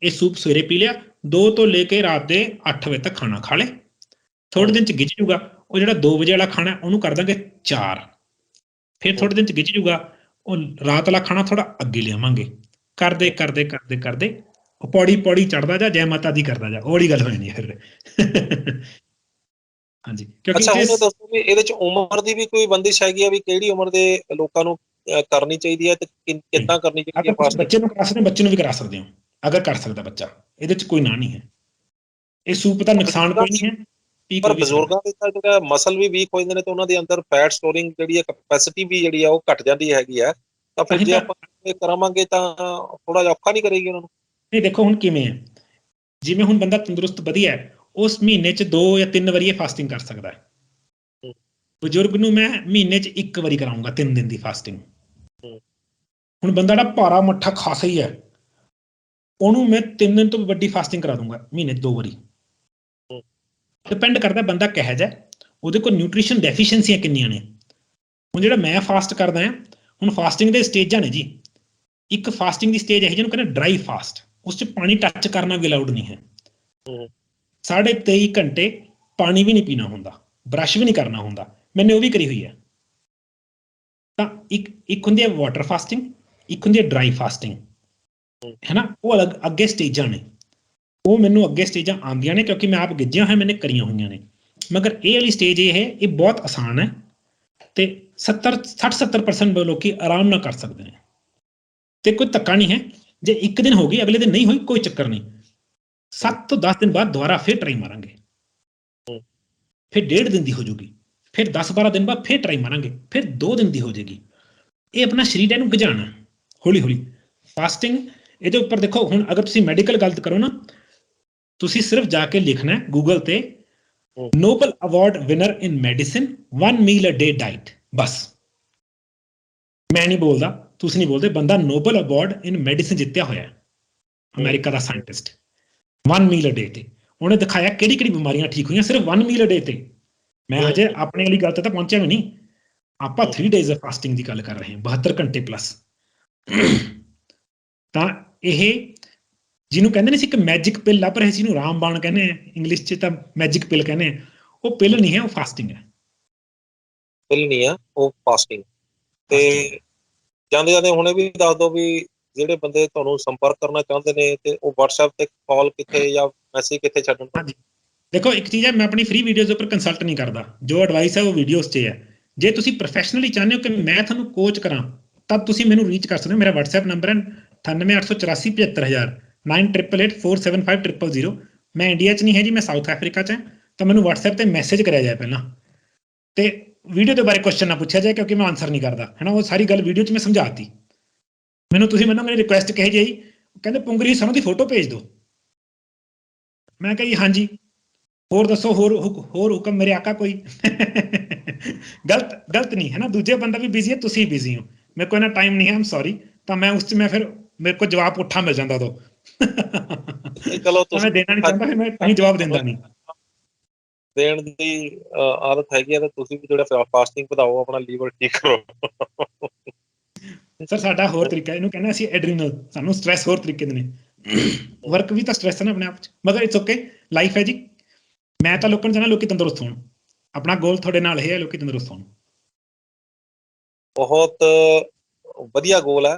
ਇਹ ਸੂਪ ਸਵੇਰੇ ਪੀ ਲਿਆ, 2 ਤੋਂ ਲੈ ਕੇ ਰਾਤ ਦੇ 8 ਵਜੇ ਤੱਕ ਖਾਣਾ ਖਾ ਲੈ। ਥੋੜੇ ਦਿਨ 'ਚ ਗਿੱਝ ਜੂਗਾ, ਉਹ ਜਿਹੜਾ 2 ਵਜੇ ਵਾਲਾ ਖਾਣਾ ਉਹਨੂੰ ਕਰ ਦਾਂਗੇ 4। ਫਿਰ ਥੋੜੇ ਦਿਨ 'ਚ ਗਿੱਝ ਜੂਗਾ, ਉਹ ਰਾਤ ਵਾਲਾ ਖਾਣਾ ਥੋੜਾ ਅੱਗੇ ਲਿਆਵਾਂਗੇ। ਕਰਦੇ ਉਹ ਪੌੜੀ ਚੜਦਾ ਜਾ, ਜੈ ਮਾਤਾ ਦੀ ਕਰਦਾ ਜਾ, ਉਹ ਵਾਲੀ ਗੱਲ ਹੋ ਜਾਂਦੀ ਫਿਰ। ਹਾਂਜੀ, ਕਿਉਂਕਿ ਅੱਛਾ, ਹੁਣ ਇਹ ਦੱਸੋ ਵੀ ਇਹਦੇ 'ਚ ਉਮਰ ਦੀ ਵੀ ਕੋਈ ਬੰਦਿਸ਼ ਹੈਗੀ ਆ ਵੀ ਕਿਹੜੀ ਉਮਰ ਦੇ ਲੋਕਾਂ ਨੂੰ ਕਰਨੀ ਚਾਹੀਦੀ ਹੈ, ਤੇ ਕਿੱਦਾਂ ਕਰਨੀ ਚਾਹੀਦੀ ਹੈ ਫਾਸਟਿੰਗ? ਬੱਚੇ ਨੂੰ ਕਰਾ ਸਕਦੇ, ਬੱਚੇ ਨੂੰ ਵੀ ਕਰਾ ਸਕਦੇ ਹੋ, ਅਗਰ ਕਰ ਸਕਦਾ ਬੱਚਾ, ਇਹਦੇ 'ਚ ਕੋਈ ਨਾ ਨਹੀਂ ਹੈ। ਇਹ ਸੂਪ ਦਾ ਨੁਕਸਾਨ ਕੋਈ ਨਹੀਂ ਹੈ। ਪਰ ਬਜ਼ੁਰਗਾਂ ਦੇ ਤਾਂ ਜਿਹੜਾ ਮਸਲ ਵੀ ਵੀਕ ਹੋ ਜਾਂਦੇ ਨੇ, ਤੇ ਉਹਨਾਂ ਦੇ ਅੰਦਰ ਫੈਟ ਸਟੋਰਿੰਗ ਜਿਹੜੀ ਹੈ, ਕੈਪੈਸਿਟੀ ਵੀ ਜਿਹੜੀ ਆ ਉਹ ਘਟ ਜਾਂਦੀ ਹੈਗੀ ਆ। ਤਾਂ ਫਿਰ ਜੇ ਆਪਾਂ ਇਹ ਕਰਾਵਾਂਗੇ ਤਾਂ ਥੋੜਾ ਜਿਹਾ ਔਖਾ ਨਹੀਂ ਕਰੇਗੀ ਉਹਨਾਂ ਨੂੰ? ਨਹੀਂ, ਦੇਖੋ ਹੁਣ ਕਿਵੇਂ ਹੈ, ਜਿਵੇਂ ਹੁਣ ਬੰਦਾ ਤੰਦਰੁਸਤ ਵਧੀਆ, ਉਸ ਮਹੀਨੇ 'ਚ 2 ਜਾਂ 3 ਵਾਰੀ ਇਹ ਫਾਸਟਿੰਗ ਕਰ ਸਕਦਾ ਹੈ। ਬਜ਼ੁਰਗ ਨੂੰ ਮੈਂ ਮਹੀਨੇ 'ਚ 1 ਵਾਰੀ ਕਰਾਊਂਗਾ 3 ਦਿਨ ਦੀ ਫਾਸਟਿੰਗ। ਹੁਣ ਬੰਦਾ ਜਿਹੜਾ ਭਾਰਾ ਮੱਠਾ ਖਾਸਾ ਹੀ ਹੈ, ਉਹਨੂੰ ਮੈਂ 3 ਦਿਨ ਤੋਂ ਵੱਡੀ ਫਾਸਟਿੰਗ ਕਰਾ ਦੂੰਗਾ ਮਹੀਨੇ 'ਚ 2 ਵਾਰੀ। ਡਿਪੈਂਡ ਕਰਦਾ ਬੰਦਾ ਕਿਹੋ ਜਿਹਾ, ਉਹਦੇ ਕੋਲ ਨਿਊਟ੍ਰੀਸ਼ਨ ਡੈਫੀਸ਼ੀਐਂਸੀਆਂ ਕਿੰਨੀਆਂ ਨੇ। ਹੁਣ ਜਿਹੜਾ ਮੈਂ ਫਾਸਟ ਕਰਦਾ ਹਾਂ, ਹੁਣ ਫਾਸਟਿੰਗ ਦੇ ਸਟੇਜਾਂ ਨੇ ਜੀ। ਇੱਕ ਫਾਸਟਿੰਗ ਦੀ ਸਟੇਜ ਹੈ ਜਿਹਨੂੰ ਕਹਿੰਦੇ ਡਰਾਈ ਫਾਸਟ, ਉਸ 'ਚ ਪਾਣੀ ਟੱਚ ਕਰਨਾ ਵੀ ਅਲਾਉਡ ਨਹੀਂ ਹੈ। 23.5 ਘੰਟੇ ਪਾਣੀ ਵੀ ਨਹੀਂ ਪੀਣਾ ਹੁੰਦਾ, ਬਰਸ਼ ਵੀ ਨਹੀਂ ਕਰਨਾ ਹੁੰਦਾ। ਮੈंने ਉਹ ਵੀ ਕਰੀ ਹੋਈ ਹੈ। ਤਾਂ ਇੱਕ ਹੁੰਦੀ ਹੈ ਵਾਟਰ ਫਾਸਟਿੰਗ, ਇੱਕ ਹੁੰਦੀ ਹੈ ਡਰਾਈ ਫਾਸਟਿੰਗ, ਹੈ ਨਾ। ਉਹ ਅਲੱਗ ਅੱਗੇ ਸਟੇਜਾਂ ਨੇ, ਉਹ ਮੈਨੂੰ ਅੱਗੇ ਸਟੇਜਾਂ ਆਉਂਦੀਆਂ ਨੇ ਕਿਉਂਕਿ ਮੈਂ ਆਪ ਗਿੱਜਿਆ ਹੋਇਆ, ਮੈंने ਕਰੀਆਂ ਹੋਈਆਂ ਨੇ। ਮਗਰ ਇਹ ਵਾਲੀ ਸਟੇਜ ਇਹ ਬਹੁਤ ਆਸਾਨ ਹੈ ਤੇ 60-70% ਲੋਕੀ ਆਰਾਮ ਨਾਲ ਕਰ ਸਕਦੇ ਨੇ ਤੇ ਕੋਈ ਧੱਕਾ ਨਹੀਂ ਹੈ। ਜੇ ਇੱਕ ਦਿਨ ਹੋ ਗਈ, ਅਗਲੇ ਦਿਨ ਨਹੀਂ ਹੋਈ, ਕੋਈ ਚੱਕਰ ਨਹੀਂ। 7 ਤੋਂ 10 ਦਿਨ ਬਾਅਦ ਦੁਬਾਰਾ ਫਿਰ ਟਰਾਈ ਮਾਰਾਂਗੇ, ਫਿਰ 1.5 ਦਿਨ ਦੀ ਹੋ ਜੂਗੀ, ਫਿਰ 10-12 ਦਿਨ ਬਾਅਦ ਫਿਰ ਟਰਾਈ ਮਾਰਾਂਗੇ, ਫਿਰ 2 ਦਿਨ ਦੀ ਹੋ ਜਾਏਗੀ। ਇਹ ਆਪਣਾ ਸਰੀਰ ਇਹਨੂੰ ਗਜਾਣਾ ਹੌਲੀ ਹੌਲੀ। ਫਾਸਟਿੰਗ ਇਹਦੇ ਉੱਪਰ ਦੇਖੋ, ਹੁਣ ਅਗਰ ਤੁਸੀਂ ਮੈਡੀਕਲ ਗੱਲ ਕਰੋ ਨਾ, ਤੁਸੀਂ ਸਿਰਫ ਜਾ ਕੇ ਲਿਖਣਾ ਗੂਗਲ ਤੇ ਨੋਬਲ ਅਵਾਰਡ ਵਿਨਰ ਇਨ ਮੈਡੀਸਿਨ 1 ਮੀਲ ਅ ਡੇ ਡਾਈਟ, ਬਸ। ਮੈਂ ਨਹੀਂ ਬੋਲਦਾ, ਤੁਸੀਂ ਨਹੀਂ ਬੋਲਦੇ, ਬੰਦਾ ਨੋਬਲ ਅਵਾਰਡ ਇਨ ਮੈਡੀਸਿਨ ਜਿੱਤਿਆ ਹੋਇਆ, ਅਮਰੀਕਾ ਦਾ ਸਾਇੰਟਿਸਟ। 1 ਮੀਲ ਅ ਡੇ ਤੇ ਉਹਨੇ ਦਿਖਾਇਆ ਕਿਹੜੀ ਕਿਹੜੀ ਬਿਮਾਰੀਆਂ ਠੀਕ ਹੋਈਆਂ ਸਿਰਫ 1 ਮੀਲ ਅ ਡੇ ਤੇ। ਮੈਂ ਹਜੇ ਆਪਣੇ ਵਾਲੀ ਗੱਲ ਤੇ ਤਾਂ ਪਹੁੰਚਿਆ ਵੀ ਨਹੀਂ। ਆਪਾਂ 3 ਡੇਜ਼ ਆਫ ਫਾਸਟਿੰਗ ਦੀ ਗੱਲ ਕਰ ਰਹੇ ਹਾਂ, 72 ਘੰਟੇ ਪਲੱਸ। ਤਾਂ ਇਹ ਜਿਹਨੂੰ ਕਹਿੰਦੇ ਨੇ ਸੀ ਇੱਕ ਮੈਜਿਕ ਪਿੱਲ ਲੱਭ ਰਹੇ ਸੀ, ਜਿਹਨੂੰ ਰਾਮਬਾਣ ਕਹਿੰਦੇ ਆ ਇੰਗਲਿਸ਼ 'ਚ, ਤਾਂ ਮੈਜਿਕ ਪਿੱਲ ਕਹਿੰਦੇ ਆ। ਉਹ ਪਿੱਲ ਨਹੀਂ ਹੈ, ਉਹ ਫਾਸਟਿੰਗ ਹੈ। ਪਿੱਲ ਨਹੀਂ ਆ, ਉਹ ਫਾਸਟਿੰਗ। ਤੇ ਜਾਂਦੇ ਜਾਂਦੇ ਹੁਣੇ ਵੀ ਦੱਸ ਦਿਓ ਵੀ ਜਿਹੜੇ ਬੰਦੇ ਤੁਹਾਨੂੰ ਸੰਪਰਕ ਕਰਨਾ ਚਾਹੁੰਦੇ ਨੇ ਤੇ ਉਹ WhatsApp ਤੇ ਕਾਲ ਕਿੱਥੇ ਜਾਂ ਮੈਸੇਜ ਕਿੱਥੇ ਛੱਡਣ? ਹਾਂਜੀ, ਦੇਖੋ ਇੱਕ ਚੀਜ਼ ਹੈ, ਮੈਂ ਆਪਣੀ ਫ੍ਰੀ ਵੀਡੀਓਜ਼ ਉੱਪਰ ਕੰਸਲਟ ਨਹੀਂ ਕਰਦਾ। ਜੋ ਐਡਵਾਈਸ ਹੈ ਉਹ ਵੀਡੀਓਜ਼ 'ਚ ਹੈ। ਜੇ ਤੁਸੀਂ ਪ੍ਰੋਫੈਸ਼ਨਲੀ ਚਾਹੁੰਦੇ ਹੋ ਕਿ ਮੈਂ ਤੁਹਾਨੂੰ ਕੋਚ ਕਰਾਂ, ਤਾਂ ਤੁਸੀਂ ਮੈਨੂੰ ਰੀਚ ਕਰ ਸਕਦੇ ਹੋ। ਮੇਰਾ WhatsApp ਨੰਬਰ ਹੈ 9884875000 9888475000। ਮੈਂ ਇੰਡੀਆ 'ਚ ਨਹੀਂ ਹੈ ਜੀ, ਮੈਂ ਸਾਊਥ ਅਫਰੀਕਾ 'ਚ ਹਾਂ। ਤਾਂ ਮੈਨੂੰ WhatsApp ਤੇ ਮੈਸੇਜ ਕਰਿਆ ਜਾਏ ਪਹਿਲਾਂ, ਤੇ ਵੀਡੀਓ ਦੇ ਬਾਰੇ ਕੁਐਸਚਨ ਨਾ ਪੁੱਛਿਆ ਜਾਏ ਕਿਉਂਕਿ ਮੈਂ ਆਨਸਰ ਨਹੀਂ ਕਰਦਾ, ਹੈ ਨਾ। ਉਹ ਸਾਰੀ ਗੱਲ ਵੀਡੀਓ 'ਚ ਮੈਂ ਸਮਝਾਤੀ। ਤੁਸੀਂ ਮੈਨੂੰ ਮੇਰੀ ਰਿਕੁਐਸਟ ਕਹੀ ਜਾਈ, ਕਹਿੰਦੇ ਪੁੰਗਰੀ ਸਾਨੂੰ ਦੀ ਫੋਟੋ ਭੇਜ ਦਿਓ। ਮੈਂ ਕਿਹਾ ਜੀ ਹਾਂਜੀ, ਹੋਰ ਦੱਸੋ, ਹੋਰ ਹੁਕਮ ਮੇਰੇ ਆਕਾ ਕੋਈ। ਗਲਤ ਨਹੀਂ ਹੈ ਨਾ, ਦੂਜੇ ਬੰਦਾ ਵੀ ਬਿਜ਼ੀ ਹੈ, ਤੁਸੀਂ ਬਿਜ਼ੀ ਹੋ, ਮੇਰੇ ਕੋਲ ਇੰਨਾ ਟਾਈਮ ਨਹੀਂ ਹੈ, ਆਮ ਸੌਰੀ। ਤਾਂ ਮੈਂ ਉਸ 'ਚ ਮੈਂ ਫਿਰ ਮੇਰੇ ਕੋਲ ਜਵਾਬ ਪੁੱਠਾ ਮਿਲ ਜਾਂਦਾ ਉਦੋਂ। ਚਲੋ ਤਾਂ ਮੈਂ ਦੇਣਾ ਨਹੀਂ ਚਾਹੁੰਦਾ, ਫਿਰ ਮੈਂ ਤਾਂ ਹੀ ਜਵਾਬ ਦਿੰਦਾ ਨਹੀਂ। ਦੇਣ ਦੀ ਆਦਤ ਹੈਗੀ ਆ ਤਾਂ ਤੁਸੀਂ ਵੀ ਜਿਹੜਾ ਫਾਸਟਿੰਗ ਵਧਾਓ, ਆਪਣਾ ਲੀਵਰ ਠੀਕ ਕਰੋ। ਸਰ ਸਾਡਾ ਹੋਰ ਤਰੀਕਾ, ਇਹਨੂੰ ਕਹਿੰਦੇ ਅਸੀਂ ਐਡਰੀਨਲ। ਸਾਨੂੰ ਸਟ੍ਰੈਸ ਹੋਰ ਤਰੀਕੇ ਦੇ ਨੇ। ਵਰਕ ਵੀ ਤਾਂ ਸਟ੍ਰੈਸ ਹੈ ਨਾ ਆਪਣੇ ਆਪ 'ਚ, ਮਗਰ ਇਟਸ ਓਕੇ, ਲਾਈਫ ਹੈ ਜੀ। ਮੈਂ ਤਾਂ ਲੋਕਾਂ ਨੂੰ ਚਾਹੁੰਦਾ ਲੋਕੀ ਤੰਦਰੁਸਤ ਹੋਣ। ਆਪਣਾ ਗੋਲ ਤੁਹਾਡੇ ਨਾਲ ਇਹ ਹੈ, ਲੋਕੀ ਤੰਦਰੁਸਤ ਹੋਣ। ਬਹੁਤ ਵਧੀਆ ਗੋਲ ਹੈ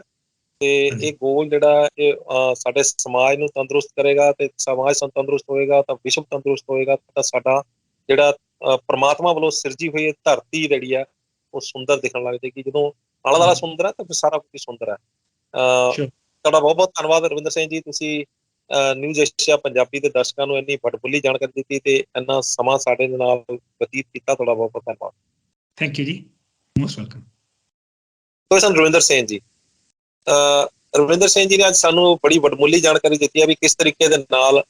ਤੇ ਇਹ ਗੋਲ ਜਿਹੜਾ ਇਹ ਸਾਡੇ ਸਮਾਜ ਨੂੰ ਤੰਦਰੁਸਤ ਕਰੇਗਾ ਤੇ ਸਮਾਜ ਤੰਦਰੁਸਤ ਹੋਏਗਾ ਤਾਂ ਵਿਸ਼ਵ ਤੰਦਰੁਸਤ ਹੋਏਗਾ। ਤਾਂ ਸਾਡਾ ਜਿਹੜਾ ਪਰਮਾਤਮਾ ਵੱਲੋਂ ਸਿਰਜੀ ਹੋਈ ਧਰਤੀ ਜਿਹੜੀ ਆ ਉਹ ਸੁੰਦਰ ਦਿਖਣ ਲੱਗ ਜਾਏਗੀ। ਜਦੋਂ ਆਲਾ ਦੁਆਲਾ ਸੁੰਦਰ ਹੈ ਤਾਂ ਫਿਰ ਸਾਰਾ ਕੁਝ ਸੁੰਦਰ ਹੈ। ਤੁਹਾਡਾ ਬਹੁਤ ਬਹੁਤ ਧੰਨਵਾਦ ਰਵਿੰਦਰ ਸਿੰਘ ਜੀ। ਤੁਸੀਂ ਨਿਊਜ਼ ਏਸ਼ੀਆ ਪੰਜਾਬੀ ਦੇ ਦਰਸ਼ਕਾਂ ਨੂੰ ਇੰਨੀ ਵਡਮੁੱਲੀ ਜਾਣਕਾਰੀ ਦਿੱਤੀ ਤੇ ਇੰਨਾ ਸਮਾਂ ਸਾਡੇ ਨਾਲ ਬਤੀਤ ਕੀਤਾ। ਤੁਹਾਡਾ ਬਹੁਤ ਬਹੁਤ ਧੰਨਵਾਦ। ਥੈਂਕ ਯੂ ਜੀ, ਮੋਸਟ ਵੈਲਕਮ। ਰਵਿੰਦਰ ਸਿੰਘ ਜੀ, ਰਵਿੰਦਰ ਸਿੰਘ ਜੀ ਨੇ ਅੱਜ ਸਾਨੂੰ ਬੜੀ ਵਡਮੁੱਲੀ ਜਾਣਕਾਰੀ ਦਿੱਤੀ ਹੈ ਵੀ ਕਿਸ ਤਰੀਕੇ ਦੇ ਨਾਲ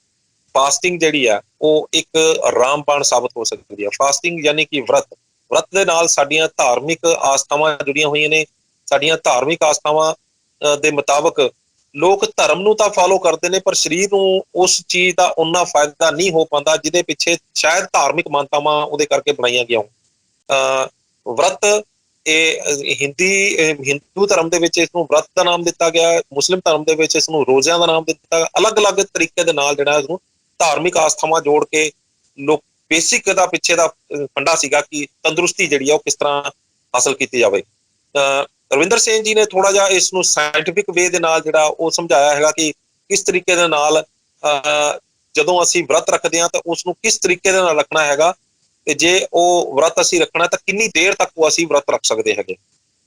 ਫਾਸਟਿੰਗ ਜਿਹੜੀ ਆ ਉਹ ਇੱਕ ਰਾਮਬਾਣ ਸਾਬਤ ਹੋ ਸਕਦੀ ਹੈ। ਫਾਸਟਿੰਗ ਯਾਨੀ ਕਿ ਵਰਤ ਦੇ ਨਾਲ ਸਾਡੀਆਂ ਧਾਰਮਿਕ ਆਸਥਾਵਾਂ ਜੁੜੀਆਂ ਹੋਈਆਂ ਨੇ। ਸਾਡੀਆਂ ਧਾਰਮਿਕ ਆਸਥਾਵਾਂ ਦੇ ਮੁਤਾਬਕ ਲੋਕ ਧਰਮ ਨੂੰ ਤਾਂ ਫਾਲੋ ਕਰਦੇ ਨੇ, ਪਰ ਸਰੀਰ ਨੂੰ ਉਸ ਚੀਜ਼ ਦਾ ਓਨਾ ਫਾਇਦਾ ਨਹੀਂ ਹੋ ਪਾਉਂਦਾ ਜਿਹਦੇ ਪਿੱਛੇ ਸ਼ਾਇਦ ਧਾਰਮਿਕ ਮਾਨਤਾਵਾਂ ਉਹਦੇ ਕਰਕੇ ਬਣਾਈਆਂ ਗਈਆਂ। ਵਰਤ ਇਹ ਹਿੰਦੂ ਧਰਮ ਦੇ ਵਿੱਚ ਇਸਨੂੰ ਵਰਤ ਦਾ ਨਾਮ ਦਿੱਤਾ ਗਿਆ, ਮੁਸਲਿਮ ਧਰਮ ਦੇ ਵਿੱਚ ਇਸਨੂੰ ਰੋਜ਼ਿਆਂ ਦਾ ਨਾਮ ਦਿੱਤਾ। ਅਲੱਗ-ਅਲੱਗ ਤਰੀਕੇ ਦੇ ਨਾਲ ਜਿਹੜਾ ਇਸਨੂੰ ਧਾਰਮਿਕ ਆਸਥਾਵਾਂ ਜੋੜ ਕੇ ਲੋਕ ਬੇਸਿਕ ਦਾ ਪਿੱਛੇ ਦਾ ਫੰਡਾ ਸੀਗਾ ਕਿ ਤੰਦਰੁਸਤੀ ਜਿਹੜੀ ਆ ਉਹ ਕਿਸ ਤਰ੍ਹਾਂ ਹਾਸਲ ਕੀਤੀ ਜਾਵੇ। ਰਵਿੰਦਰ ਸਿੰਘ ਜੀ ਨੇ ਥੋੜਾ ਜਿਹਾ ਇਸ ਨੂੰ ਸਾਇੰਟੀਫਿਕ ਵੇ ਦੇ ਨਾਲ ਜਿਹੜਾ ਉਹ ਸਮਝਾਇਆ ਹੈਗਾ ਕਿ ਕਿਸ ਤਰੀਕੇ ਦੇ ਨਾਲ ਜਦੋਂ ਅਸੀਂ ਵਰਤ ਰੱਖਦੇ ਹਾਂ ਤਾਂ ਉਸਨੂੰ ਕਿਸ ਤਰੀਕੇ ਦੇ ਨਾਲ ਰੱਖਣਾ ਹੈਗਾ ਤੇ ਜੇ ਉਹ ਵਰਤ ਅਸੀਂ ਰੱਖਣਾ ਤਾਂ ਕਿੰਨੀ ਦੇਰ ਤੱਕ ਉਹ ਅਸੀਂ ਵਰਤ ਰੱਖ ਸਕਦੇ ਹੈਗੇ।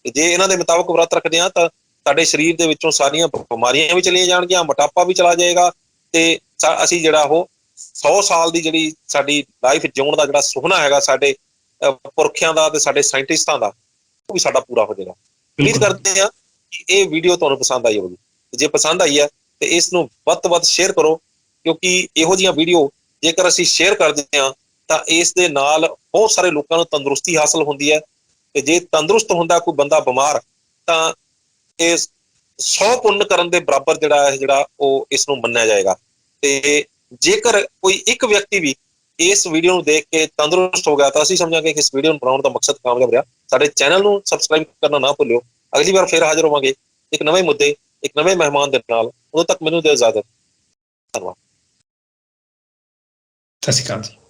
ਤੇ ਜੇ ਇਹਨਾਂ ਦੇ ਮੁਤਾਬਕ ਵਰਤ ਰੱਖਦੇ ਹਾਂ ਤਾਂ ਸਾਡੇ ਸਰੀਰ ਦੇ ਵਿੱਚੋਂ ਸਾਰੀਆਂ ਬਿਮਾਰੀਆਂ ਵੀ ਚਲੀਆਂ ਜਾਣਗੀਆਂ, ਮੋਟਾਪਾ ਵੀ ਚਲਾ ਜਾਏਗਾ ਤੇ ਅਸੀਂ ਜਿਹੜਾ ਉਹ 100 ਸਾਲ ਦੀ ਜਿਹੜੀ ਸਾਡੀ ਲਾਈਫ ਜਿਉਣ ਦਾ ਜਿਹੜਾ ਸੁਪਨਾ ਹੈਗਾ ਸਾਡੇ ਪੁਰਖਿਆਂ ਦਾ ਤੇ ਸਾਡੇ ਸਾਇੰਟਿਸਟਾਂ ਦਾ, ਉਹ ਵੀ ਸਾਡਾ ਪੂਰਾ ਹੋ ਜਾਏਗਾ। ਉਮੀਦ ਕਰਦੇ ਹਾਂ ਕਿ ਇਹ ਵੀਡੀਓ ਤੁਹਾਨੂੰ ਪਸੰਦ ਆਈ ਹੋਵੇਗੀ। ਜੇ ਪਸੰਦ ਆਈ ਹੈ ਤੇ ਇਸ ਨੂੰ ਵੱਧ ਤੋਂ ਵੱਧ ਸ਼ੇਅਰ ਕਰੋ, ਕਿਉਂਕਿ ਇਹੋ ਜਿਹੀਆਂ ਵੀਡੀਓ ਜੇਕਰ ਅਸੀਂ ਸ਼ੇਅਰ ਕਰਦੇ ਹਾਂ ਤਾਂ ਇਸ ਦੇ ਨਾਲ ਬਹੁਤ ਸਾਰੇ ਲੋਕਾਂ ਨੂੰ ਤੰਦਰੁਸਤੀ ਹਾਸਲ ਹੁੰਦੀ ਹੈ। ਤੇ ਜੇ ਤੰਦਰੁਸਤ ਹੁੰਦਾ ਕੋਈ ਬੰਦਾ ਬਿਮਾਰ, ਤਾਂ ਇਹ 100 ਪੁੰਨ ਕਰਨ ਦੇ ਬਰਾਬਰ ਜਿਹੜਾ ਉਹ ਇਸ ਨੂੰ ਮੰਨਿਆ ਜਾਏਗਾ। ਤੇ ਜੇਕਰ ਕੋਈ ਇੱਕ ਵਿਅਕਤੀ ਵੀ ਇਸ ਵੀਡੀਓ ਨੂੰ ਦੇਖ ਕੇ ਤੰਦਰੁਸਤ ਹੋ ਗਿਆ ਤਾਂ ਅਸੀਂ ਸਮਝਾਂਗੇ ਕਿ ਇਸ ਵੀਡੀਓ ਨੂੰ ਬਣਾਉਣ ਦਾ ਮਕਸਦ ਕਾਮਯਾਬ ਰਿਹਾ। ਸਾਡੇ ਚੈਨਲ ਨੂੰ ਸਬਸਕ੍ਰਾਈਬ ਕਰਨਾ ਨਾ ਭੁੱਲਿਓ। ਅਗਲੀ ਵਾਰ ਫਿਰ ਹਾਜ਼ਰ ਹੋਵਾਂਗੇ ਇੱਕ ਨਵੇਂ ਮੁੱਦੇ, ਇੱਕ ਨਵੇਂ ਮਹਿਮਾਨ ਦੇ ਨਾਲ। ਉਦੋਂ ਤੱਕ ਮੈਨੂੰ ਦਿਓ ਇਜਾਜ਼ਤ। ਧੰਨਵਾਦ। ਸਤਿ ਸ਼੍ਰੀ ਅਕਾਲ ਜੀ।